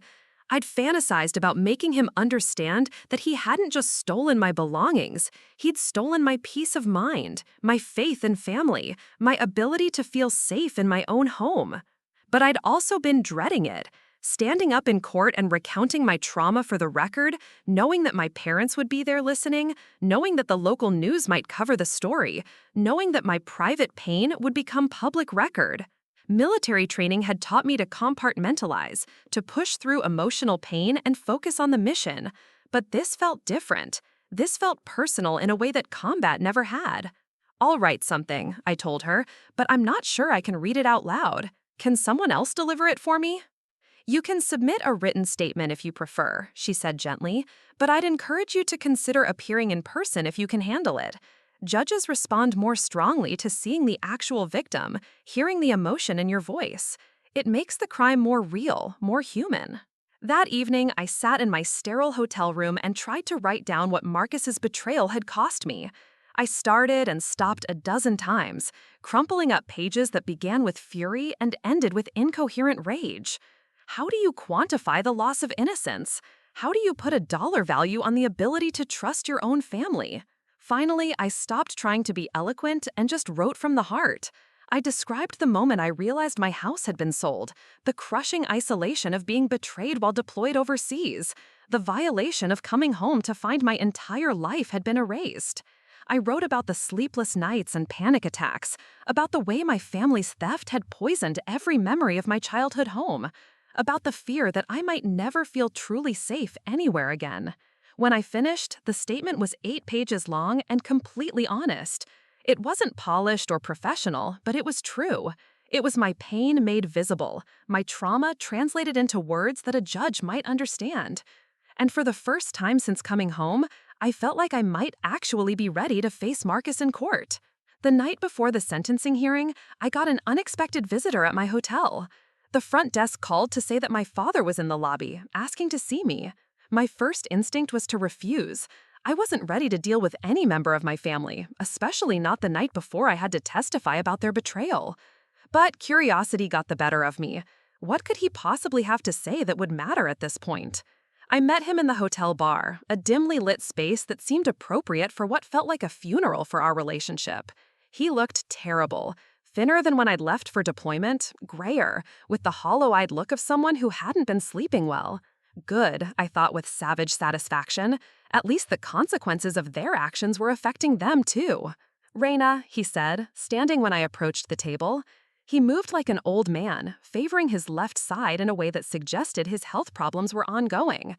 I'd fantasized about making him understand that he hadn't just stolen my belongings, he'd stolen my peace of mind, my faith in family, my ability to feel safe in my own home. But I'd also been dreading it, standing up in court and recounting my trauma for the record, knowing that my parents would be there listening, knowing that the local news might cover the story, knowing that my private pain would become public record. Military training had taught me to compartmentalize, to push through emotional pain and focus on the mission. But this felt different. This felt personal in a way that combat never had. "I'll write something," I told her, "but I'm not sure I can read it out loud. Can someone else deliver it for me?" "You can submit a written statement if you prefer," she said gently, "but I'd encourage you to consider appearing in person if you can handle it. Judges respond more strongly to seeing the actual victim, hearing the emotion in your voice. It makes the crime more real, more human." That evening, I sat in my sterile hotel room and tried to write down what Marcus's betrayal had cost me. I started and stopped a dozen times, crumpling up pages that began with fury and ended with incoherent rage. How do you quantify the loss of innocence? How do you put a dollar value on the ability to trust your own family? Finally, I stopped trying to be eloquent and just wrote from the heart. I described the moment I realized my house had been sold, the crushing isolation of being betrayed while deployed overseas, the violation of coming home to find my entire life had been erased. I wrote about the sleepless nights and panic attacks, about the way my family's theft had poisoned every memory of my childhood home, about the fear that I might never feel truly safe anywhere again. When I finished, the statement was 8 pages long and completely honest. It wasn't polished or professional, but it was true. It was my pain made visible, my trauma translated into words that a judge might understand. And for the first time since coming home, I felt like I might actually be ready to face Marcus in court. The night before the sentencing hearing, I got an unexpected visitor at my hotel. The front desk called to say that my father was in the lobby, asking to see me. My first instinct was to refuse. I wasn't ready to deal with any member of my family, especially not the night before I had to testify about their betrayal. But curiosity got the better of me. What could he possibly have to say that would matter at this point? I met him in the hotel bar, a dimly lit space that seemed appropriate for what felt like a funeral for our relationship. He looked terrible, thinner than when I'd left for deployment, grayer, with the hollow-eyed look of someone who hadn't been sleeping well. Good, I thought with savage satisfaction. At least the consequences of their actions were affecting them too. "Reina," he said, standing when I approached the table. He moved like an old man, favoring his left side in a way that suggested his health problems were ongoing.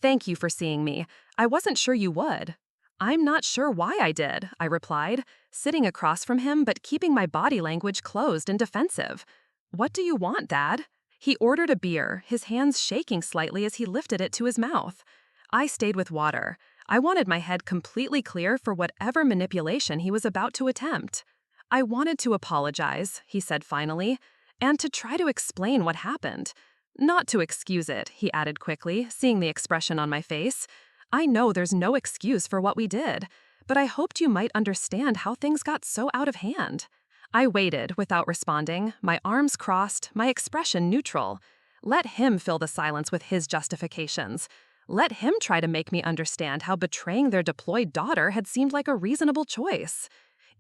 "Thank you for seeing me. I wasn't sure you would." I'm not sure why I did, I replied, sitting across from him but keeping my body language closed and defensive. What do you want, Dad? He ordered a beer, his hands shaking slightly as he lifted it to his mouth. I stayed with water. I wanted my head completely clear for whatever manipulation he was about to attempt. I wanted to apologize, he said finally, and to try to explain what happened. Not to excuse it, he added quickly, seeing the expression on my face. I know there's no excuse for what we did, but I hoped you might understand how things got so out of hand. I waited without responding, my arms crossed, my expression neutral. Let him fill the silence with his justifications. Let him try to make me understand how betraying their deployed daughter had seemed like a reasonable choice.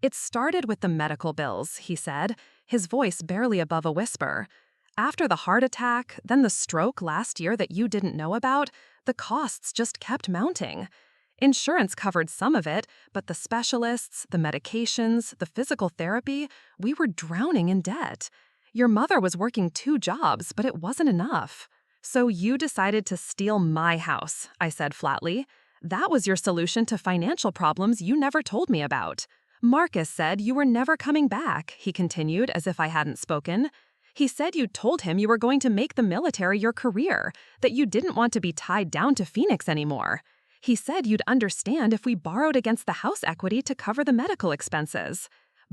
It started with the medical bills, he said, his voice barely above a whisper. After the heart attack, then the stroke last year that you didn't know about, the costs just kept mounting. Insurance covered some of it, but the specialists, the medications, the physical therapy, we were drowning in debt. Your mother was working 2 jobs, but it wasn't enough. So you decided to steal my house, I said flatly. That was your solution to financial problems you never told me about. Marcus said you were never coming back, he continued as if I hadn't spoken. He said you told him you were going to make the military your career, that you didn't want to be tied down to Phoenix anymore. He said you'd understand if we borrowed against the house equity to cover the medical expenses.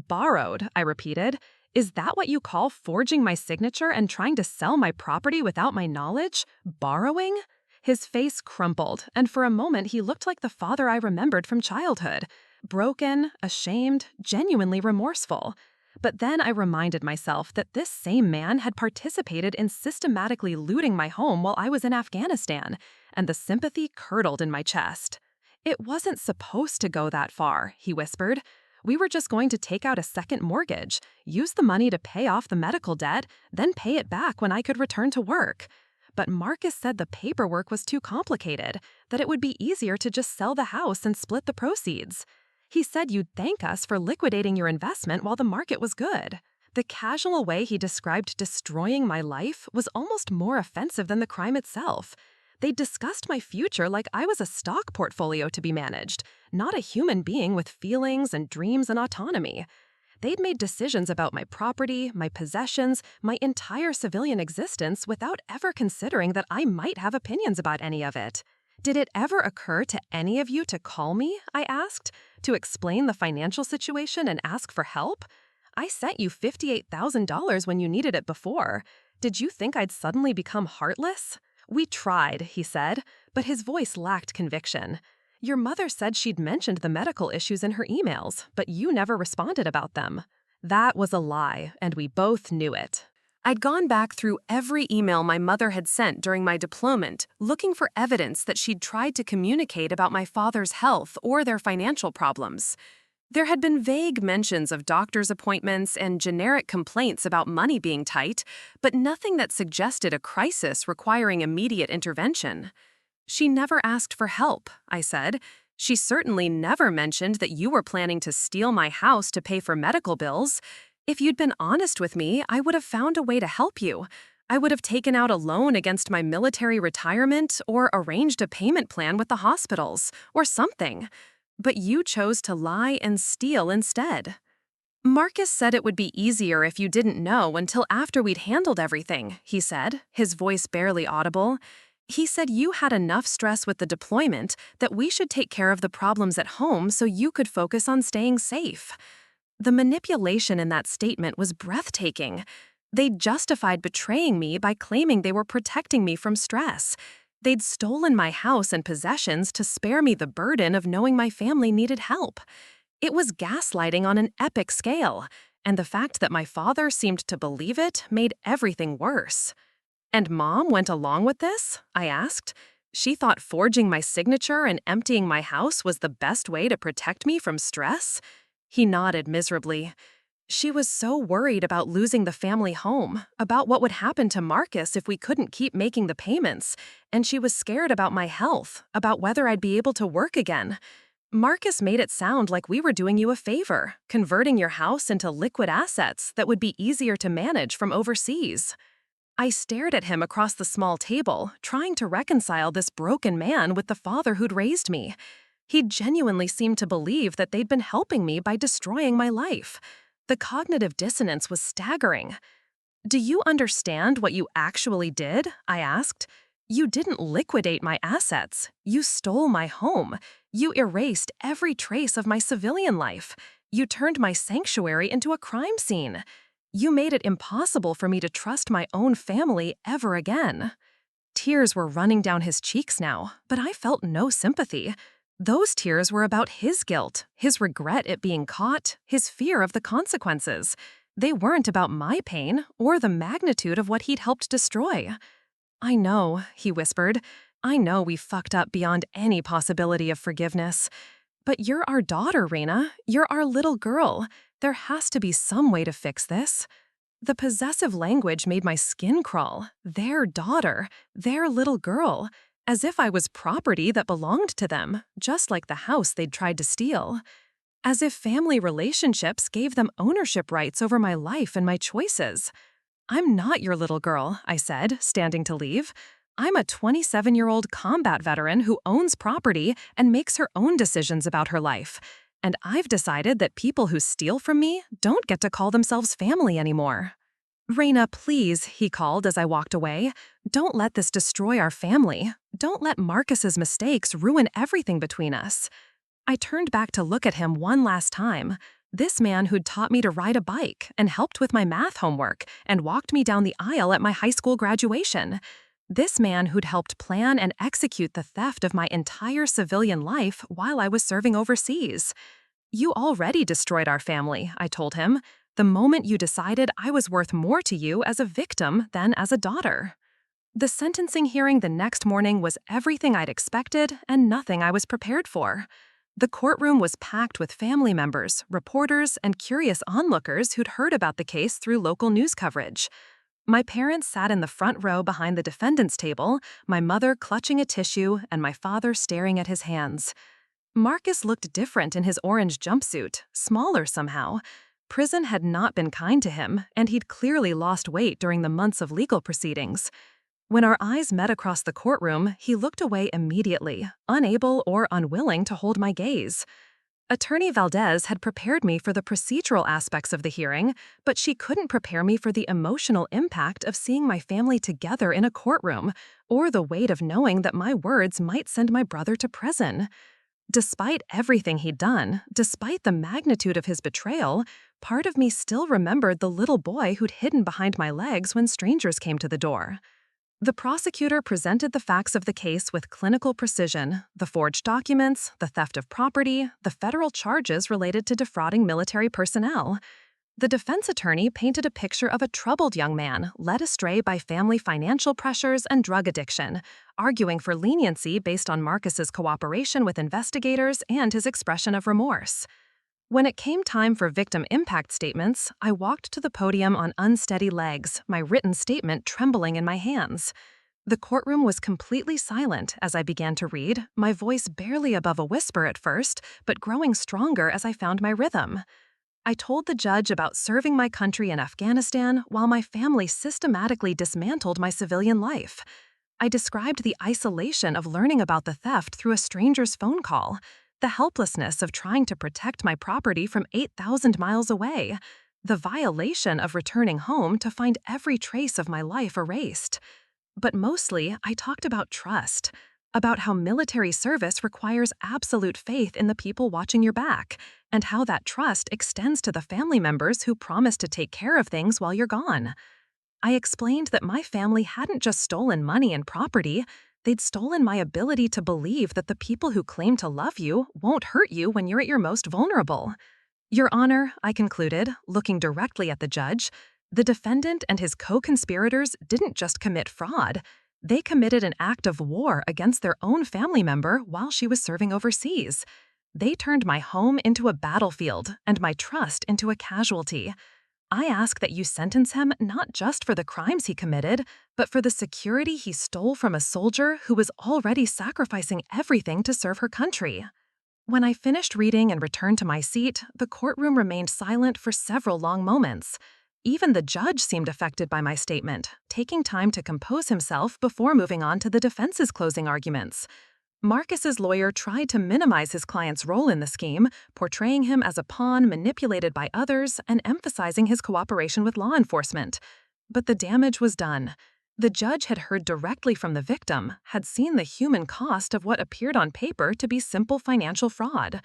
Borrowed, I repeated. Is that what you call forging my signature and trying to sell my property without my knowledge? Borrowing? His face crumpled, and for a moment he looked like the father I remembered from childhood. Broken, ashamed, genuinely remorseful. But then I reminded myself that this same man had participated in systematically looting my home while I was in Afghanistan, and the sympathy curdled in my chest. It wasn't supposed to go that far, he whispered. We were just going to take out a second mortgage, use the money to pay off the medical debt, then pay it back when I could return to work. But Marcus said the paperwork was too complicated, that it would be easier to just sell the house and split the proceeds. He said you'd thank us for liquidating your investment while the market was good. The casual way he described destroying my life was almost more offensive than the crime itself. They discussed my future like I was a stock portfolio to be managed, not a human being with feelings and dreams and autonomy. They'd made decisions about my property, my possessions, my entire civilian existence without ever considering that I might have opinions about any of it. Did it ever occur to any of you to call me, I asked, to explain the financial situation and ask for help? I sent you $58,000 when you needed it before. Did you think I'd suddenly become heartless? We tried, he said, but his voice lacked conviction. Your mother said she'd mentioned the medical issues in her emails, but you never responded about them. That was a lie, and we both knew it. I'd gone back through every email my mother had sent during my deployment, looking for evidence that she'd tried to communicate about my father's health or their financial problems. There had been vague mentions of doctor's appointments and generic complaints about money being tight, but nothing that suggested a crisis requiring immediate intervention. She never asked for help, I said. She certainly never mentioned that you were planning to steal my house to pay for medical bills. If you'd been honest with me, I would have found a way to help you. I would have taken out a loan against my military retirement or arranged a payment plan with the hospitals, or something. But you chose to lie and steal instead. Marcus said it would be easier if you didn't know until after we'd handled everything, he said, his voice barely audible. He said you had enough stress with the deployment that we should take care of the problems at home so you could focus on staying safe. The manipulation in that statement was breathtaking. They'd justified betraying me by claiming they were protecting me from stress. They'd stolen my house and possessions to spare me the burden of knowing my family needed help. It was gaslighting on an epic scale, and the fact that my father seemed to believe it made everything worse. And Mom went along with this? I asked. She thought forging my signature and emptying my house was the best way to protect me from stress? He nodded miserably. She was so worried about losing the family home, about what would happen to Marcus if we couldn't keep making the payments, and she was scared about my health, about whether I'd be able to work again. Marcus made it sound like we were doing you a favor, converting your house into liquid assets that would be easier to manage from overseas. I stared at him across the small table, trying to reconcile this broken man with the father who'd raised me. He genuinely seemed to believe that they'd been helping me by destroying my life. The cognitive dissonance was staggering. "Do you understand what you actually did?" I asked. "You didn't liquidate my assets. You stole my home. You erased every trace of my civilian life. You turned my sanctuary into a crime scene. You made it impossible for me to trust my own family ever again." Tears were running down his cheeks now, but I felt no sympathy. Those tears were about his guilt, his regret at being caught, his fear of the consequences. They weren't about my pain or the magnitude of what he'd helped destroy. "I know," he whispered. "I know we fucked up beyond any possibility of forgiveness. But you're our daughter, Raina. You're our little girl. There has to be some way to fix this." The possessive language made my skin crawl. Their daughter, their little girl, as if I was property that belonged to them, just like the house they'd tried to steal. As if family relationships gave them ownership rights over my life and my choices. "I'm not your little girl," I said, standing to leave. "I'm a 27-year-old combat veteran who owns property and makes her own decisions about her life. And I've decided that people who steal from me don't get to call themselves family anymore." "Raina, please," he called as I walked away. "Don't let this destroy our family. Don't let Marcus's mistakes ruin everything between us." I turned back to look at him one last time. This man who'd taught me to ride a bike and helped with my math homework and walked me down the aisle at my high school graduation. This man who'd helped plan and execute the theft of my entire civilian life while I was serving overseas. "You already destroyed our family," I told him, "the moment you decided I was worth more to you as a victim than as a daughter." The sentencing hearing the next morning was everything I'd expected and nothing I was prepared for. The courtroom was packed with family members, reporters, and curious onlookers who'd heard about the case through local news coverage. My parents sat in the front row behind the defendant's table, my mother clutching a tissue and my father staring at his hands. Marcus looked different in his orange jumpsuit, smaller somehow. Prison had not been kind to him, and he'd clearly lost weight during the months of legal proceedings. When our eyes met across the courtroom, he looked away immediately, unable or unwilling to hold my gaze. Attorney Valdez had prepared me for the procedural aspects of the hearing, but she couldn't prepare me for the emotional impact of seeing my family together in a courtroom, or the weight of knowing that my words might send my brother to prison. Despite everything he'd done, despite the magnitude of his betrayal, part of me still remembered the little boy who'd hidden behind my legs when strangers came to the door. The prosecutor presented the facts of the case with clinical precision: the forged documents, the theft of property, the federal charges related to defrauding military personnel. The defense attorney painted a picture of a troubled young man led astray by family financial pressures and drug addiction, arguing for leniency based on Marcus's cooperation with investigators and his expression of remorse. When it came time for victim impact statements, I walked to the podium on unsteady legs, my written statement trembling in my hands. The courtroom was completely silent as I began to read, my voice barely above a whisper at first, but growing stronger as I found my rhythm. I told the judge about serving my country in Afghanistan while my family systematically dismantled my civilian life. I described the isolation of learning about the theft through a stranger's phone call, the helplessness of trying to protect my property from 8,000 miles away, the violation of returning home to find every trace of my life erased. But mostly, I talked about trust, about how military service requires absolute faith in the people watching your back, and how that trust extends to the family members who promise to take care of things while you're gone. I explained that my family hadn't just stolen money and property, they'd stolen my ability to believe that the people who claim to love you won't hurt you when you're at your most vulnerable. "Your Honor," I concluded, looking directly at the judge, "the defendant and his co-conspirators didn't just commit fraud. They committed an act of war against their own family member while she was serving overseas. They turned my home into a battlefield and my trust into a casualty. I ask that you sentence him not just for the crimes he committed, but for the security he stole from a soldier who was already sacrificing everything to serve her country." When I finished reading and returned to my seat, the courtroom remained silent for several long moments. Even the judge seemed affected by my statement, taking time to compose himself before moving on to the defense's closing arguments. Marcus's lawyer tried to minimize his client's role in the scheme, portraying him as a pawn manipulated by others and emphasizing his cooperation with law enforcement. But the damage was done. The judge had heard directly from the victim, had seen the human cost of what appeared on paper to be simple financial fraud.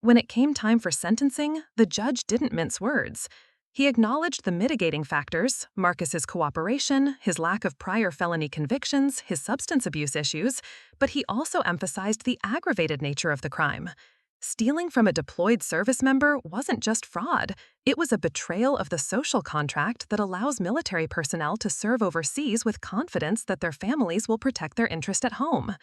When it came time for sentencing, the judge didn't mince words. He acknowledged the mitigating factors, Marcus's cooperation, his lack of prior felony convictions, his substance abuse issues, but he also emphasized the aggravated nature of the crime. Stealing from a deployed service member wasn't just fraud, it was a betrayal of the social contract that allows military personnel to serve overseas with confidence that their families will protect their interest at home.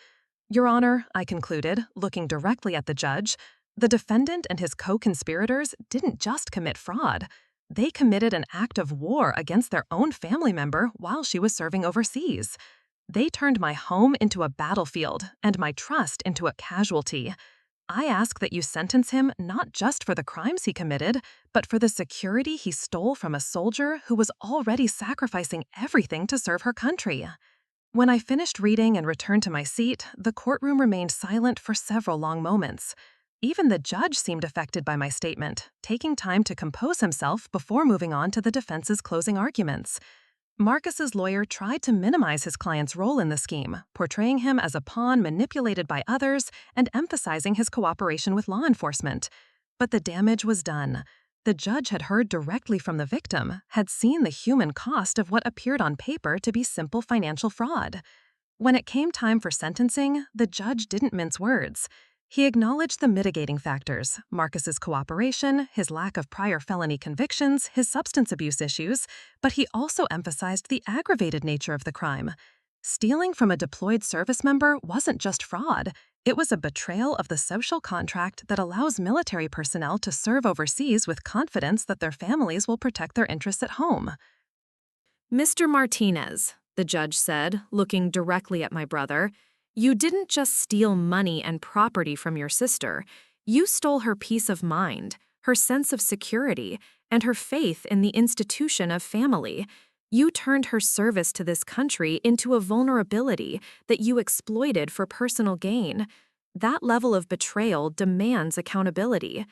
Your Honor, I concluded, looking directly at the judge, the defendant and his co-conspirators didn't just commit fraud. They committed an act of war against their own family member while she was serving overseas. They turned my home into a battlefield and my trust into a casualty. I ask that you sentence him not just for the crimes he committed, but for the security he stole from a soldier who was already sacrificing everything to serve her country. When I finished reading and returned to my seat, the courtroom remained silent for several long moments. Even the judge seemed affected by my statement, taking time to compose himself before moving on to the defense's closing arguments. Marcus's lawyer tried to minimize his client's role in the scheme, portraying him as a pawn manipulated by others and emphasizing his cooperation with law enforcement. But the damage was done. The judge had heard directly from the victim, had seen the human cost of what appeared on paper to be simple financial fraud. When it came time for sentencing, the judge didn't mince words. He acknowledged the mitigating factors, Marcus's cooperation, his lack of prior felony convictions, his substance abuse issues, but he also emphasized the aggravated nature of the crime. Stealing from a deployed service member wasn't just fraud, it was a betrayal of the social contract that allows military personnel to serve overseas with confidence that their families will protect their interests at home. Mr. Martinez, the judge said, looking directly at my brother, you didn't just steal money and property from your sister. You stole her peace of mind, her sense of security, and her faith in the institution of family. You turned her service to this country into a vulnerability that you exploited for personal gain. That level of betrayal demands accountability.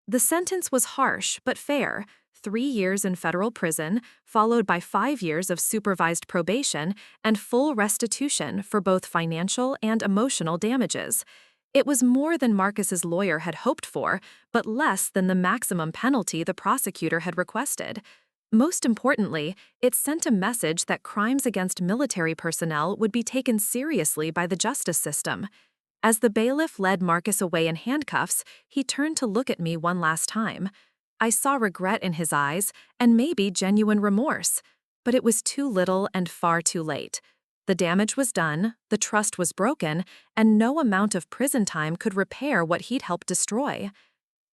The sentence was harsh but fair. 3 years in federal prison, followed by 5 years of supervised probation and full restitution for both financial and emotional damages. It was more than Marcus's lawyer had hoped for, but less than the maximum penalty the prosecutor had requested. Most importantly, it sent a message that crimes against military personnel would be taken seriously by the justice system. As the bailiff led Marcus away in handcuffs, he turned to look at me one last time. I saw regret in his eyes and maybe genuine remorse, but it was too little and far too late. The damage was done, the trust was broken, and no amount of prison time could repair what he'd helped destroy.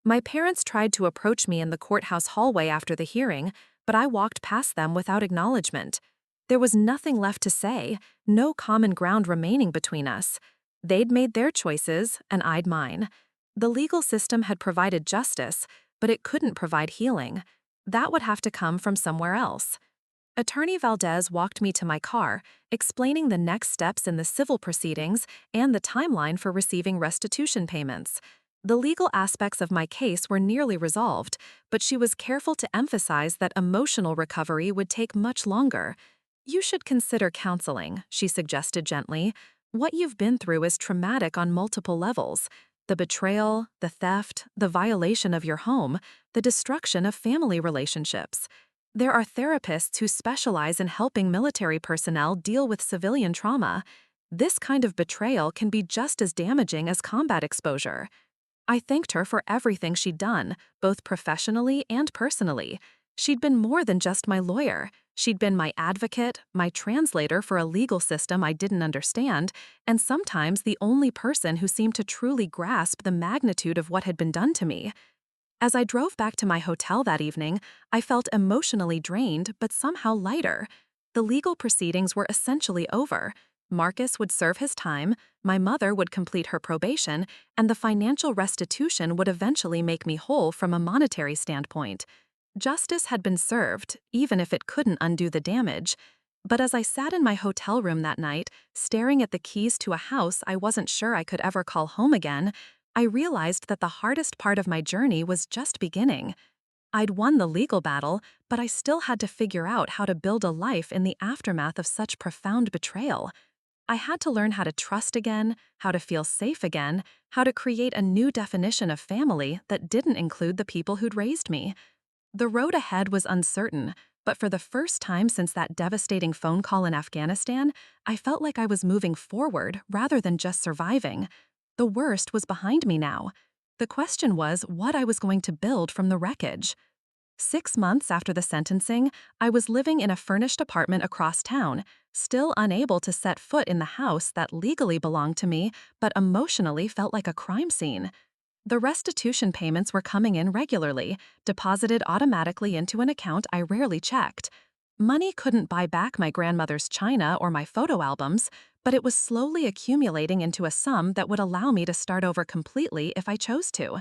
My parents tried to approach me in the courthouse hallway after the hearing, but I walked past them without acknowledgement. There was nothing left to say, no common ground remaining between us. They'd made their choices, and I'd mine. The legal system had provided justice, but it couldn't provide healing. That would have to come from somewhere else. Attorney Valdez walked me to my car, explaining the next steps in the civil proceedings and the timeline for receiving restitution payments. The legal aspects of my case were nearly resolved, but she was careful to emphasize that emotional recovery would take much longer. You should consider counseling, she suggested gently. What you've been through is traumatic on multiple levels. The betrayal, the theft, the violation of your home, the destruction of family relationships. There are therapists who specialize in helping military personnel deal with civilian trauma. This kind of betrayal can be just as damaging as combat exposure. I thanked her for everything she'd done, both professionally and personally. She'd been more than just my lawyer. She'd been my advocate, my translator for a legal system I didn't understand, and sometimes the only person who seemed to truly grasp the magnitude of what had been done to me. As I drove back to my hotel that evening, I felt emotionally drained but somehow lighter. The legal proceedings were essentially over. Marcus would serve his time, my mother would complete her probation, and the financial restitution would eventually make me whole from a monetary standpoint. Justice had been served, even if it couldn't undo the damage. But as I sat in my hotel room that night, staring at the keys to a house I wasn't sure I could ever call home again, I realized that the hardest part of my journey was just beginning. I'd won the legal battle, but I still had to figure out how to build a life in the aftermath of such profound betrayal. I had to learn how to trust again, how to feel safe again, how to create a new definition of family that didn't include the people who'd raised me. The road ahead was uncertain, but for the first time since that devastating phone call in Afghanistan, I felt like I was moving forward rather than just surviving. The worst was behind me now. The question was what I was going to build from the wreckage. 6 months after the sentencing, I was living in a furnished apartment across town, still unable to set foot in the house that legally belonged to me but emotionally felt like a crime scene. The restitution payments were coming in regularly, deposited automatically into an account I rarely checked. Money couldn't buy back my grandmother's china or my photo albums, but it was slowly accumulating into a sum that would allow me to start over completely if I chose to.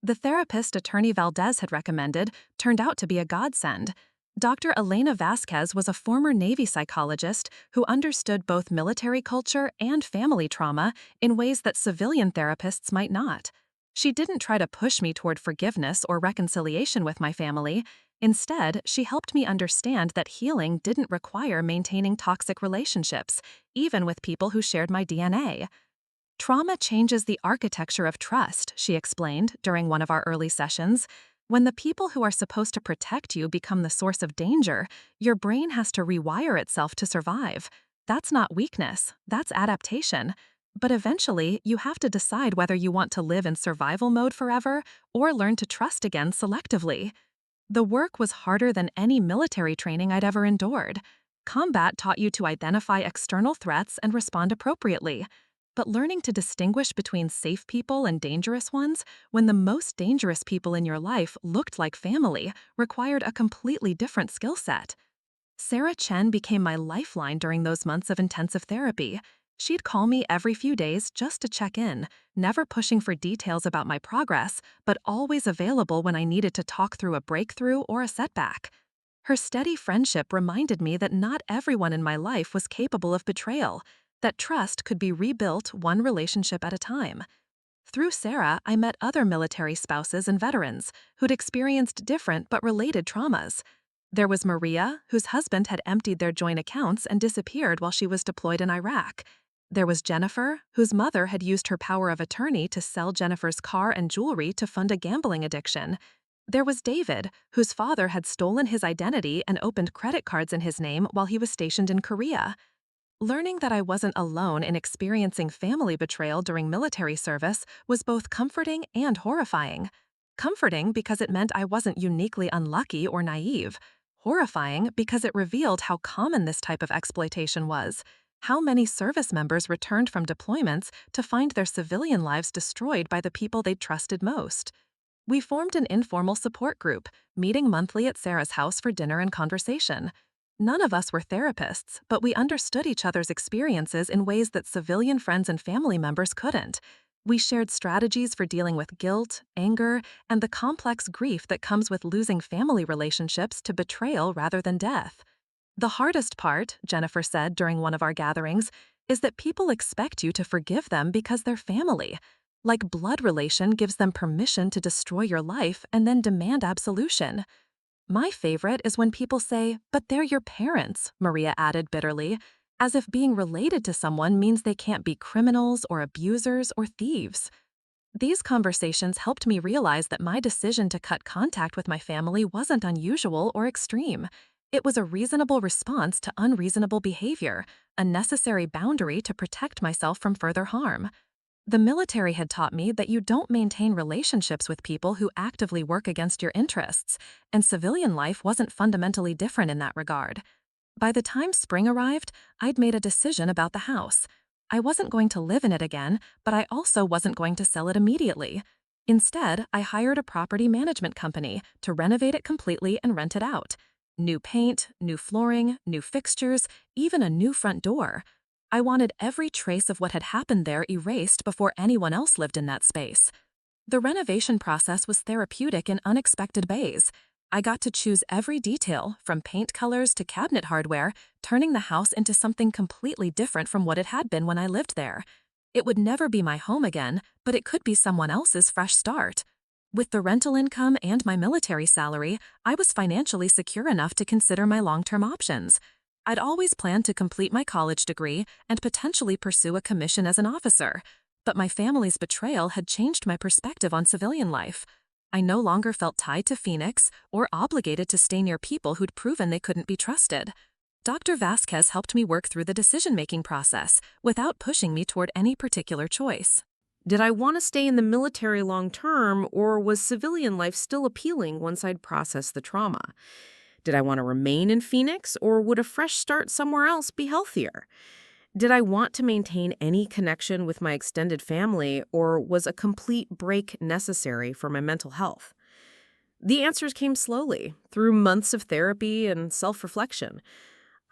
The therapist Attorney Valdez had recommended turned out to be a godsend. Dr. Elena Vasquez was a former Navy psychologist who understood both military culture and family trauma in ways that civilian therapists might not. She didn't try to push me toward forgiveness or reconciliation with my family. Instead, she helped me understand that healing didn't require maintaining toxic relationships, even with people who shared my DNA. Trauma changes the architecture of trust, she explained during one of our early sessions. When the people who are supposed to protect you become the source of danger, your brain has to rewire itself to survive. That's not weakness, that's adaptation. But eventually, you have to decide whether you want to live in survival mode forever or learn to trust again selectively. The work was harder than any military training I'd ever endured. Combat taught you to identify external threats and respond appropriately. But learning to distinguish between safe people and dangerous ones when the most dangerous people in your life looked like family required a completely different skill set. Sarah Chen became my lifeline during those months of intensive therapy. She'd call me every few days just to check in, never pushing for details about my progress, but always available when I needed to talk through a breakthrough or a setback. Her steady friendship reminded me that not everyone in my life was capable of betrayal, that trust could be rebuilt one relationship at a time. Through Sarah, I met other military spouses and veterans who'd experienced different but related traumas. There was Maria, whose husband had emptied their joint accounts and disappeared while she was deployed in Iraq. There was Jennifer, whose mother had used her power of attorney to sell Jennifer's car and jewelry to fund a gambling addiction. There was David, whose father had stolen his identity and opened credit cards in his name while he was stationed in Korea. Learning that I wasn't alone in experiencing family betrayal during military service was both comforting and horrifying. Comforting because it meant I wasn't uniquely unlucky or naive. Horrifying because it revealed how common this type of exploitation was. How many service members returned from deployments to find their civilian lives destroyed by the people they'd trusted most. We formed an informal support group, meeting monthly at Sarah's house for dinner and conversation. None of us were therapists, but we understood each other's experiences in ways that civilian friends and family members couldn't. We shared strategies for dealing with guilt, anger, and the complex grief that comes with losing family relationships to betrayal rather than death. The hardest part, Jennifer said during one of our gatherings, is that people expect you to forgive them because they're family. Like blood relation gives them permission to destroy your life and then demand absolution. My favorite is when people say, "But they're your parents," Maria added bitterly, as if being related to someone means they can't be criminals or abusers or thieves. These conversations helped me realize that my decision to cut contact with my family wasn't unusual or extreme. It was a reasonable response to unreasonable behavior, a necessary boundary to protect myself from further harm. The military had taught me that you don't maintain relationships with people who actively work against your interests, and civilian life wasn't fundamentally different in that regard. By the time spring arrived, I'd made a decision about the house. I wasn't going to live in it again, but I also wasn't going to sell it immediately. Instead, I hired a property management company to renovate it completely and rent it out. New paint, new flooring, new fixtures, even a new front door. I wanted every trace of what had happened there erased before anyone else lived in that space. The renovation process was therapeutic in unexpected ways. I got to choose every detail, from paint colors to cabinet hardware, turning the house into something completely different from what it had been when I lived there. It would never be my home again, but it could be someone else's fresh start. With the rental income and my military salary, I was financially secure enough to consider my long-term options. I'd always planned to complete my college degree and potentially pursue a commission as an officer. But my family's betrayal had changed my perspective on civilian life. I no longer felt tied to Phoenix or obligated to stay near people who'd proven they couldn't be trusted. Dr. Vasquez helped me work through the decision-making process without pushing me toward any particular choice. Did I want to stay in the military long term, or was civilian life still appealing once I'd processed the trauma? Did I want to remain in Phoenix, or would a fresh start somewhere else be healthier? Did I want to maintain any connection with my extended family, or was a complete break necessary for my mental health? The answers came slowly, through months of therapy and self-reflection.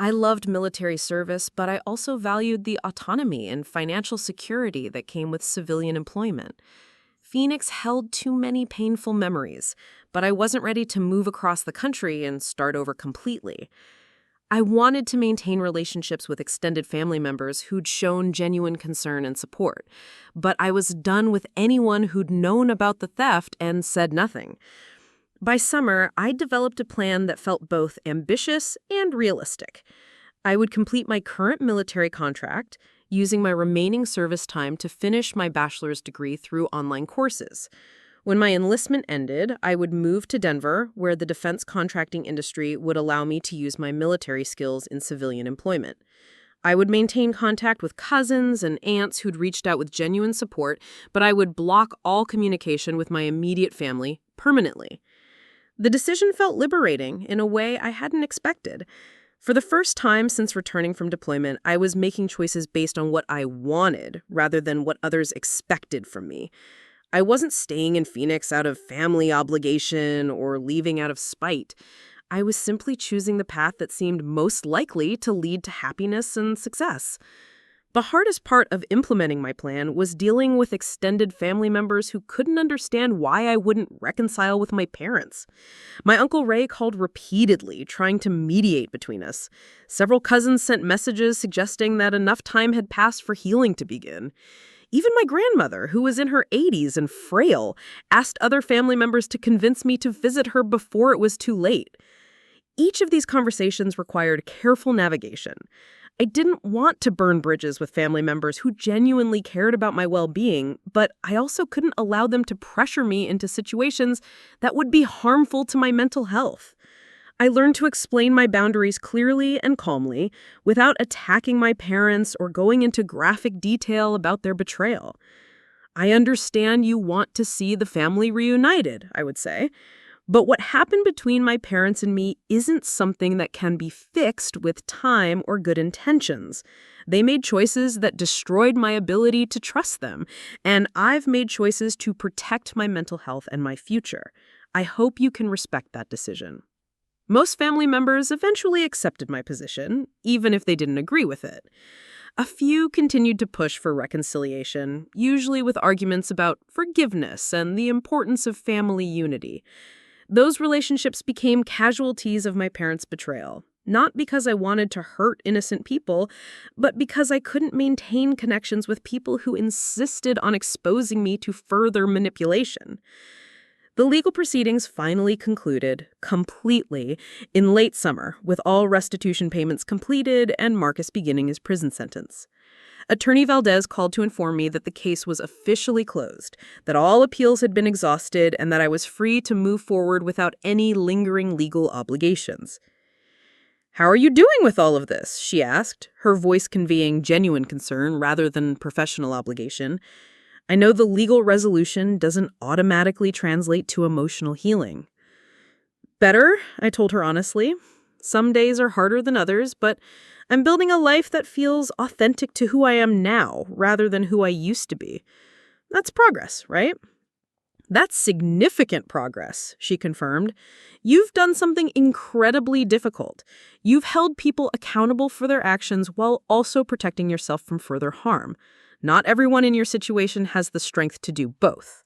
I loved military service, but I also valued the autonomy and financial security that came with civilian employment. Phoenix held too many painful memories, but I wasn't ready to move across the country and start over completely. I wanted to maintain relationships with extended family members who'd shown genuine concern and support, but I was done with anyone who'd known about the theft and said nothing. By summer, I developed a plan that felt both ambitious and realistic. I would complete my current military contract, using my remaining service time to finish my bachelor's degree through online courses. When my enlistment ended, I would move to Denver, where the defense contracting industry would allow me to use my military skills in civilian employment. I would maintain contact with cousins and aunts who'd reached out with genuine support, but I would block all communication with my immediate family permanently. The decision felt liberating in a way I hadn't expected. For the first time since returning from deployment, I was making choices based on what I wanted rather than what others expected from me. I wasn't staying in Phoenix out of family obligation or leaving out of spite. I was simply choosing the path that seemed most likely to lead to happiness and success. The hardest part of implementing my plan was dealing with extended family members who couldn't understand why I wouldn't reconcile with my parents. My Uncle Ray called repeatedly, trying to mediate between us. Several cousins sent messages suggesting that enough time had passed for healing to begin. Even my grandmother, who was in her 80s and frail, asked other family members to convince me to visit her before it was too late. Each of these conversations required careful navigation. I didn't want to burn bridges with family members who genuinely cared about my well-being, but I also couldn't allow them to pressure me into situations that would be harmful to my mental health. I learned to explain my boundaries clearly and calmly without attacking my parents or going into graphic detail about their betrayal. I understand you want to see the family reunited, I would say. But what happened between my parents and me isn't something that can be fixed with time or good intentions. They made choices that destroyed my ability to trust them, and I've made choices to protect my mental health and my future. I hope you can respect that decision. Most family members eventually accepted my position, even if they didn't agree with it. A few continued to push for reconciliation, usually with arguments about forgiveness and the importance of family unity. Those relationships became casualties of my parents' betrayal, not because I wanted to hurt innocent people, but because I couldn't maintain connections with people who insisted on exposing me to further manipulation. The legal proceedings finally concluded, completely, in late summer, with all restitution payments completed and Marcus beginning his prison sentence. Attorney Valdez called to inform me that the case was officially closed, that all appeals had been exhausted, and that I was free to move forward without any lingering legal obligations. "How are you doing with all of this?" she asked, her voice conveying genuine concern rather than professional obligation. "I know the legal resolution doesn't automatically translate to emotional healing." "Better," I told her honestly. "Some days are harder than others, but I'm building a life that feels authentic to who I am now, rather than who I used to be. That's progress, right?" "That's significant progress," she confirmed. "You've done something incredibly difficult. You've held people accountable for their actions while also protecting yourself from further harm. Not everyone in your situation has the strength to do both."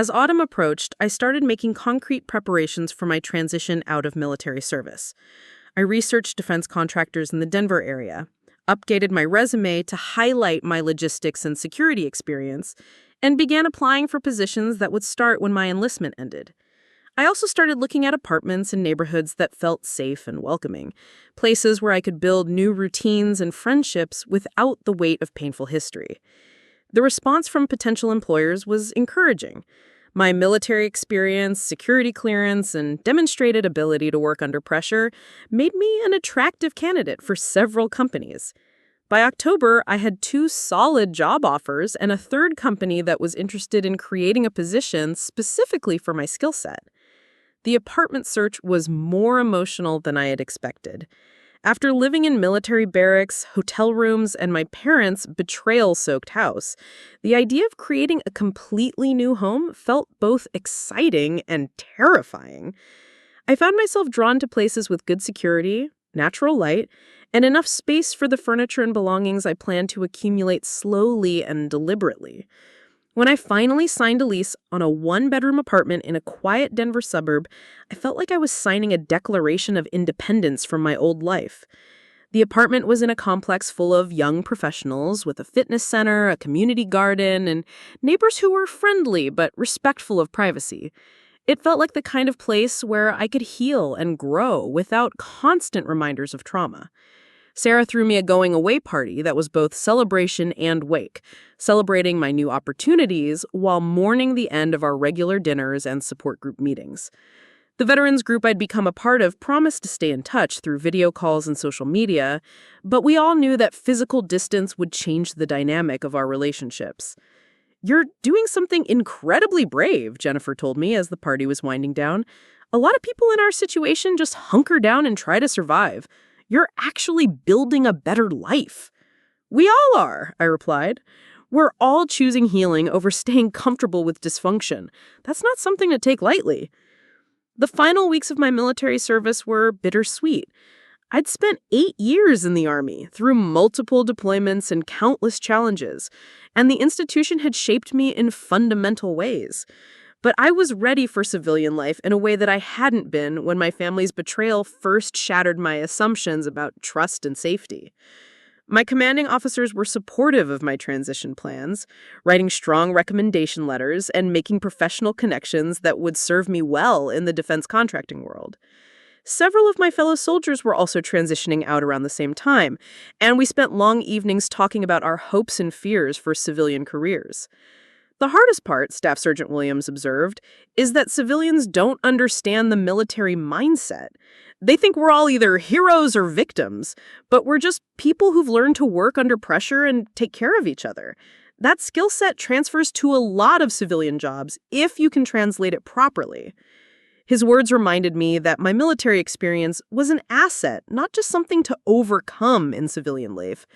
As autumn approached, I started making concrete preparations for my transition out of military service. I researched defense contractors in the Denver area, updated my resume to highlight my logistics and security experience, and began applying for positions that would start when my enlistment ended. I also started looking at apartments in neighborhoods that felt safe and welcoming, places where I could build new routines and friendships without the weight of painful history. The response from potential employers was encouraging. My military experience, security clearance, and demonstrated ability to work under pressure made me an attractive candidate for several companies. By October, I had 2 solid job offers and a third company that was interested in creating a position specifically for my skill set. The apartment search was more emotional than I had expected. After living in military barracks, hotel rooms, and my parents' betrayal-soaked house, the idea of creating a completely new home felt both exciting and terrifying. I found myself drawn to places with good security, natural light, and enough space for the furniture and belongings I planned to accumulate slowly and deliberately. When I finally signed a lease on a 1-bedroom apartment in a quiet Denver suburb, I felt like I was signing a declaration of independence from my old life. The apartment was in a complex full of young professionals with a fitness center, a community garden, and neighbors who were friendly but respectful of privacy. It felt like the kind of place where I could heal and grow without constant reminders of trauma. Sarah threw me a going-away party that was both celebration and wake, celebrating my new opportunities while mourning the end of our regular dinners and support group meetings. The veterans group I'd become a part of promised to stay in touch through video calls and social media, but we all knew that physical distance would change the dynamic of our relationships. "You're doing something incredibly brave," Jennifer told me as the party was winding down. "A lot of people in our situation just hunker down and try to survive. You're actually building a better life." "We all are," I replied. "We're all choosing healing over staying comfortable with dysfunction. That's not something to take lightly." The final weeks of my military service were bittersweet. I'd spent 8 years in the Army, through multiple deployments and countless challenges, and the institution had shaped me in fundamental ways. But I was ready for civilian life in a way that I hadn't been when my family's betrayal first shattered my assumptions about trust and safety. My commanding officers were supportive of my transition plans, writing strong recommendation letters and making professional connections that would serve me well in the defense contracting world. Several of my fellow soldiers were also transitioning out around the same time, and we spent long evenings talking about our hopes and fears for civilian careers. The hardest part, Staff Sergeant Williams observed, is that civilians don't understand the military mindset. They think we're all either heroes or victims, but we're just people who've learned to work under pressure and take care of each other. That skill set transfers to a lot of civilian jobs if you can translate it properly. His words reminded me that my military experience was an asset, not just something to overcome in civilian life.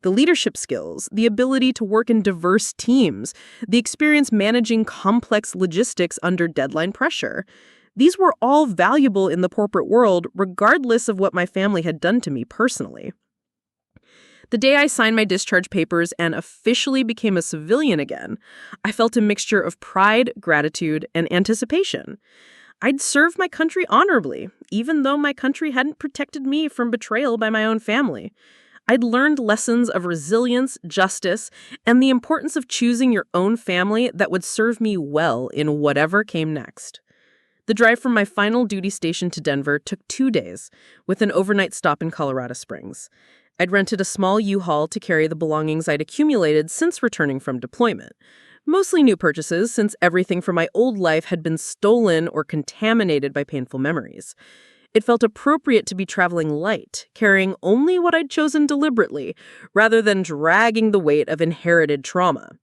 The leadership skills, the ability to work in diverse teams, the experience managing complex logistics under deadline pressure. These were all valuable in the corporate world, regardless of what my family had done to me personally. The day I signed my discharge papers and officially became a civilian again, I felt a mixture of pride, gratitude, and anticipation. I'd served my country honorably, even though my country hadn't protected me from betrayal by my own family. I'd learned lessons of resilience, justice, and the importance of choosing your own family that would serve me well in whatever came next. The drive from my final duty station to Denver took 2 days, with an overnight stop in Colorado Springs. I'd rented a small U-Haul to carry the belongings I'd accumulated since returning from deployment. Mostly new purchases, since everything from my old life had been stolen or contaminated by painful memories. It felt appropriate to be traveling light, carrying only what I'd chosen deliberately, rather than dragging the weight of inherited trauma.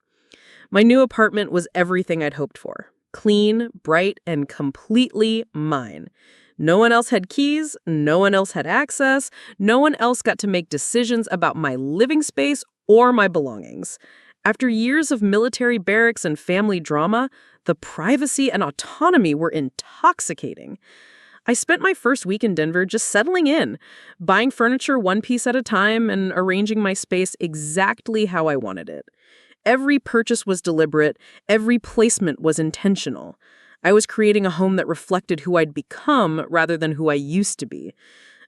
My new apartment was everything I'd hoped for. Clean, bright, and completely mine. No one else had keys, no one else had access, no one else got to make decisions about my living space or my belongings. After years of military barracks and family drama, the privacy and autonomy were intoxicating. I spent my first week in Denver just settling in, buying furniture one piece at a time and arranging my space exactly how I wanted it. Every purchase was deliberate, every placement was intentional. I was creating a home that reflected who I'd become rather than who I used to be.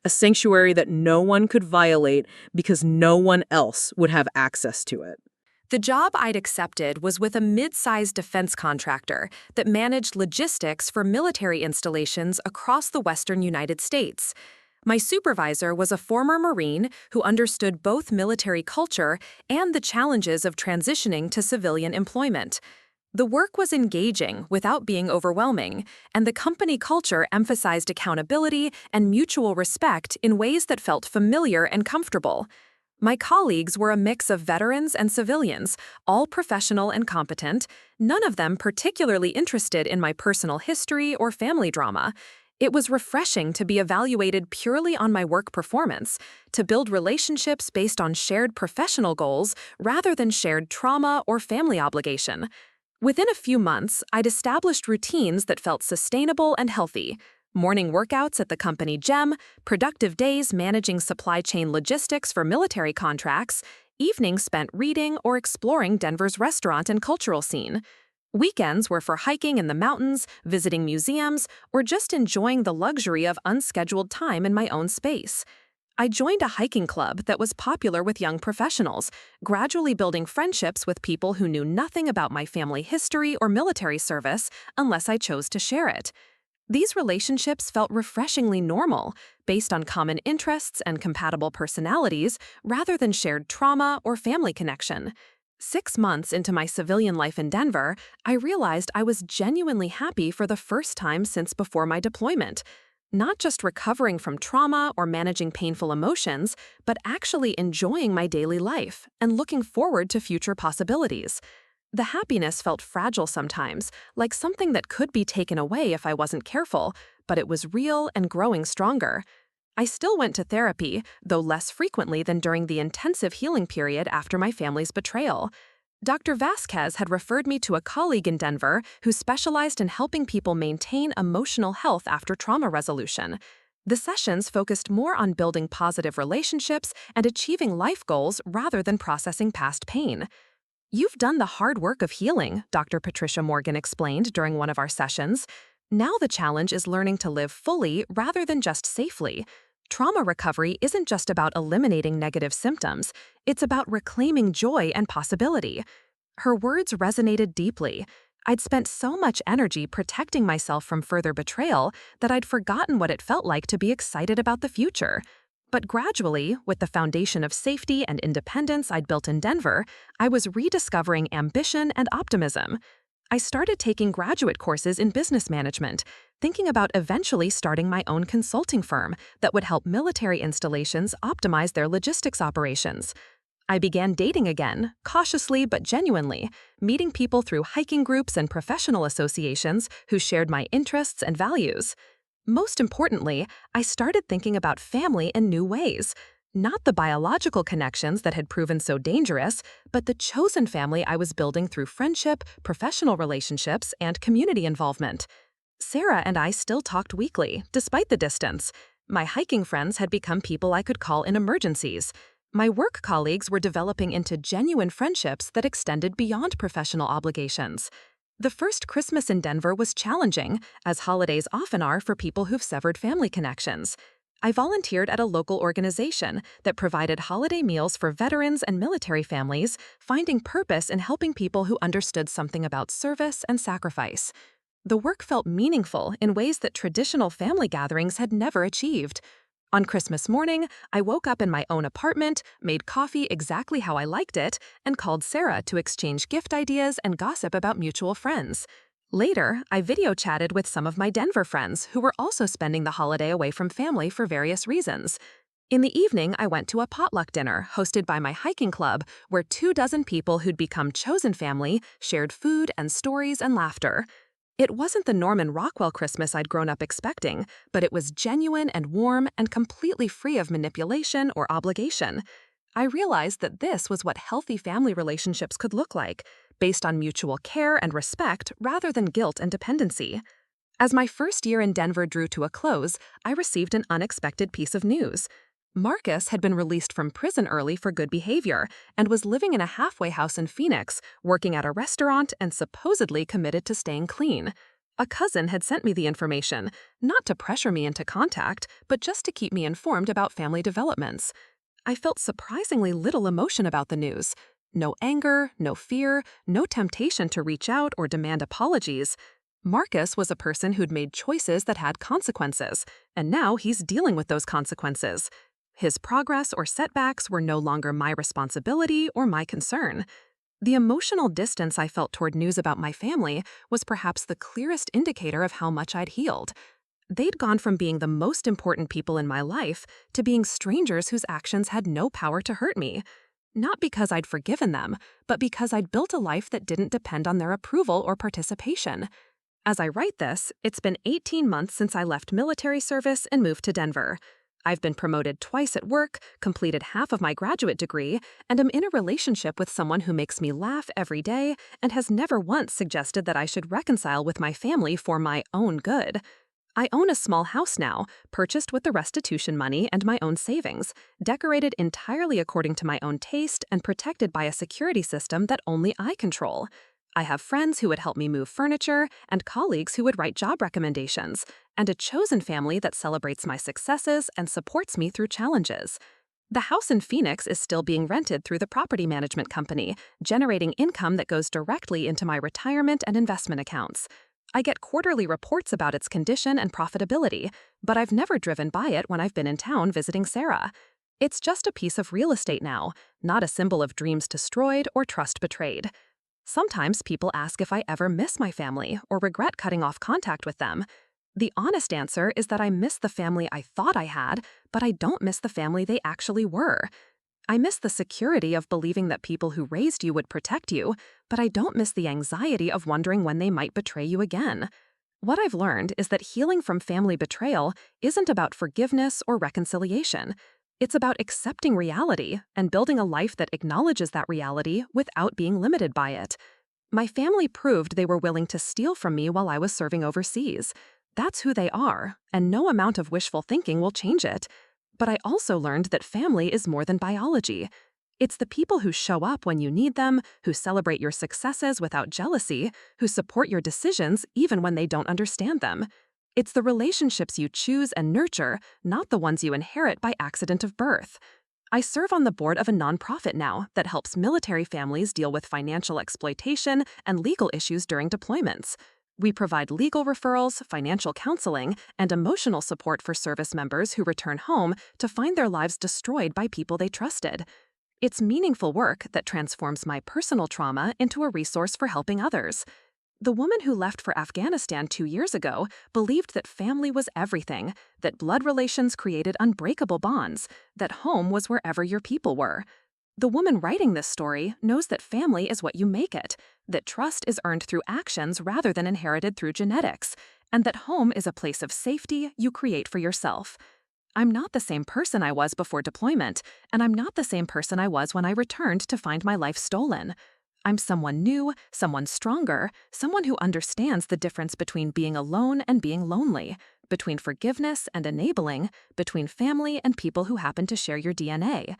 A sanctuary that no one could violate because no one else would have access to it. The job I'd accepted was with a mid-sized defense contractor that managed logistics for military installations across the western United States. My supervisor was a former Marine who understood both military culture and the challenges of transitioning to civilian employment. The work was engaging without being overwhelming, and the company culture emphasized accountability and mutual respect in ways that felt familiar and comfortable. My colleagues were a mix of veterans and civilians, all professional and competent, none of them particularly interested in my personal history or family drama. It was refreshing to be evaluated purely on my work performance, to build relationships based on shared professional goals rather than shared trauma or family obligation. Within a few months, I'd established routines that felt sustainable and healthy. Morning workouts at the company gym, productive days managing supply chain logistics for military contracts, evenings spent reading or exploring Denver's restaurant and cultural scene. Weekends were for hiking in the mountains, visiting museums, or just enjoying the luxury of unscheduled time in my own space. I joined a hiking club that was popular with young professionals, gradually building friendships with people who knew nothing about my family history or military service unless I chose to share it. These relationships felt refreshingly normal, based on common interests and compatible personalities, rather than shared trauma or family connection. 6 months into my civilian life in Denver, I realized I was genuinely happy for the first time since before my deployment. Not just recovering from trauma or managing painful emotions, but actually enjoying my daily life and looking forward to future possibilities. The happiness felt fragile sometimes, like something that could be taken away if I wasn't careful, but it was real and growing stronger. I still went to therapy, though less frequently than during the intensive healing period after my family's betrayal. Dr. Vasquez had referred me to a colleague in Denver who specialized in helping people maintain emotional health after trauma resolution. The sessions focused more on building positive relationships and achieving life goals rather than processing past pain. "You've done the hard work of healing," Dr. Patricia Morgan explained during one of our sessions. "Now the challenge is learning to live fully rather than just safely. Trauma recovery isn't just about eliminating negative symptoms, it's about reclaiming joy and possibility." Her words resonated deeply. I'd spent so much energy protecting myself from further betrayal that I'd forgotten what it felt like to be excited about the future. But gradually, with the foundation of safety and independence I'd built in Denver, I was rediscovering ambition and optimism. I started taking graduate courses in business management, thinking about eventually starting my own consulting firm that would help military installations optimize their logistics operations. I began dating again, cautiously but genuinely, meeting people through hiking groups and professional associations who shared my interests and values. Most importantly, I started thinking about family in new ways. Not the biological connections that had proven so dangerous, but the chosen family I was building through friendship, professional relationships, and community involvement. Sarah and I still talked weekly, despite the distance. My hiking friends had become people I could call in emergencies. My work colleagues were developing into genuine friendships that extended beyond professional obligations. The first Christmas in Denver was challenging, as holidays often are for people who've severed family connections. I volunteered at a local organization that provided holiday meals for veterans and military families, finding purpose in helping people who understood something about service and sacrifice. The work felt meaningful in ways that traditional family gatherings had never achieved. On Christmas morning, I woke up in my own apartment, made coffee exactly how I liked it, and called Sarah to exchange gift ideas and gossip about mutual friends. Later, I video chatted with some of my Denver friends who were also spending the holiday away from family for various reasons. In the evening, I went to a potluck dinner hosted by my hiking club, where 24 people who'd become chosen family shared food and stories and laughter. It wasn't the Norman Rockwell Christmas I'd grown up expecting, but it was genuine and warm and completely free of manipulation or obligation. I realized that this was what healthy family relationships could look like, based on mutual care and respect rather than guilt and dependency. As my first year in Denver drew to a close, I received an unexpected piece of news. Marcus had been released from prison early for good behavior and was living in a halfway house in Phoenix, working at a restaurant and supposedly committed to staying clean. A cousin had sent me the information, not to pressure me into contact, but just to keep me informed about family developments. I felt surprisingly little emotion about the news. No anger, no fear, no temptation to reach out or demand apologies. Marcus was a person who'd made choices that had consequences, and now he's dealing with those consequences. His progress or setbacks were no longer my responsibility or my concern. The emotional distance I felt toward news about my family was perhaps the clearest indicator of how much I'd healed. They'd gone from being the most important people in my life to being strangers whose actions had no power to hurt me. Not because I'd forgiven them, but because I'd built a life that didn't depend on their approval or participation. As I write this, it's been 18 months since I left military service and moved to Denver. I've been promoted twice at work, completed half of my graduate degree, and am in a relationship with someone who makes me laugh every day and has never once suggested that I should reconcile with my family for my own good. I own a small house now, purchased with the restitution money and my own savings, decorated entirely according to my own taste and protected by a security system that only I control. I have friends who would help me move furniture and colleagues who would write job recommendations, and a chosen family that celebrates my successes and supports me through challenges. The house in Phoenix is still being rented through the property management company, generating income that goes directly into my retirement and investment accounts. I get quarterly reports about its condition and profitability, but I've never driven by it when I've been in town visiting Sarah. It's just a piece of real estate now, not a symbol of dreams destroyed or trust betrayed. Sometimes people ask if I ever miss my family or regret cutting off contact with them. The honest answer is that I miss the family I thought I had, but I don't miss the family they actually were. I miss the security of believing that people who raised you would protect you, but I don't miss the anxiety of wondering when they might betray you again. What I've learned is that healing from family betrayal isn't about forgiveness or reconciliation. It's about accepting reality and building a life that acknowledges that reality without being limited by it. My family proved they were willing to steal from me while I was serving overseas. That's who they are, and no amount of wishful thinking will change it. But I also learned that family is more than biology. It's the people who show up when you need them, who celebrate your successes without jealousy, who support your decisions even when they don't understand them. It's the relationships you choose and nurture, not the ones you inherit by accident of birth. I serve on the board of a nonprofit now that helps military families deal with financial exploitation and legal issues during deployments. We provide legal referrals, financial counseling, and emotional support for service members who return home to find their lives destroyed by people they trusted. It's meaningful work that transforms my personal trauma into a resource for helping others. The woman who left for Afghanistan 2 years ago believed that family was everything, that blood relations created unbreakable bonds, that home was wherever your people were. The woman writing this story knows that family is what you make it, that trust is earned through actions rather than inherited through genetics, and that home is a place of safety you create for yourself. I'm not the same person I was before deployment, and I'm not the same person I was when I returned to find my life stolen. I'm someone new, someone stronger, someone who understands the difference between being alone and being lonely, between forgiveness and enabling, between family and people who happen to share your DNA.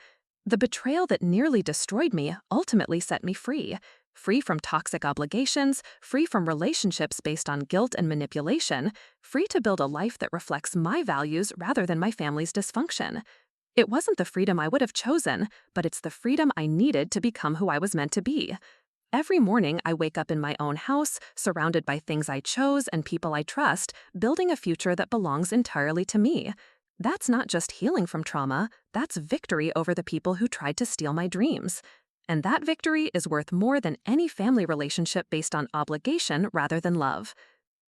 The betrayal that nearly destroyed me ultimately set me free. Free from toxic obligations, free from relationships based on guilt and manipulation, free to build a life that reflects my values rather than my family's dysfunction. It wasn't the freedom I would have chosen, but it's the freedom I needed to become who I was meant to be. Every morning, I wake up in my own house, surrounded by things I chose and people I trust, building a future that belongs entirely to me. That's not just healing from trauma, that's victory over the people who tried to steal my dreams. And that victory is worth more than any family relationship based on obligation rather than love.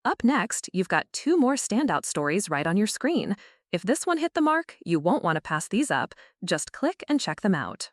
Up next, you've got 2 more standout stories right on your screen. If this one hit the mark, you won't want to pass these up. Just click and check them out.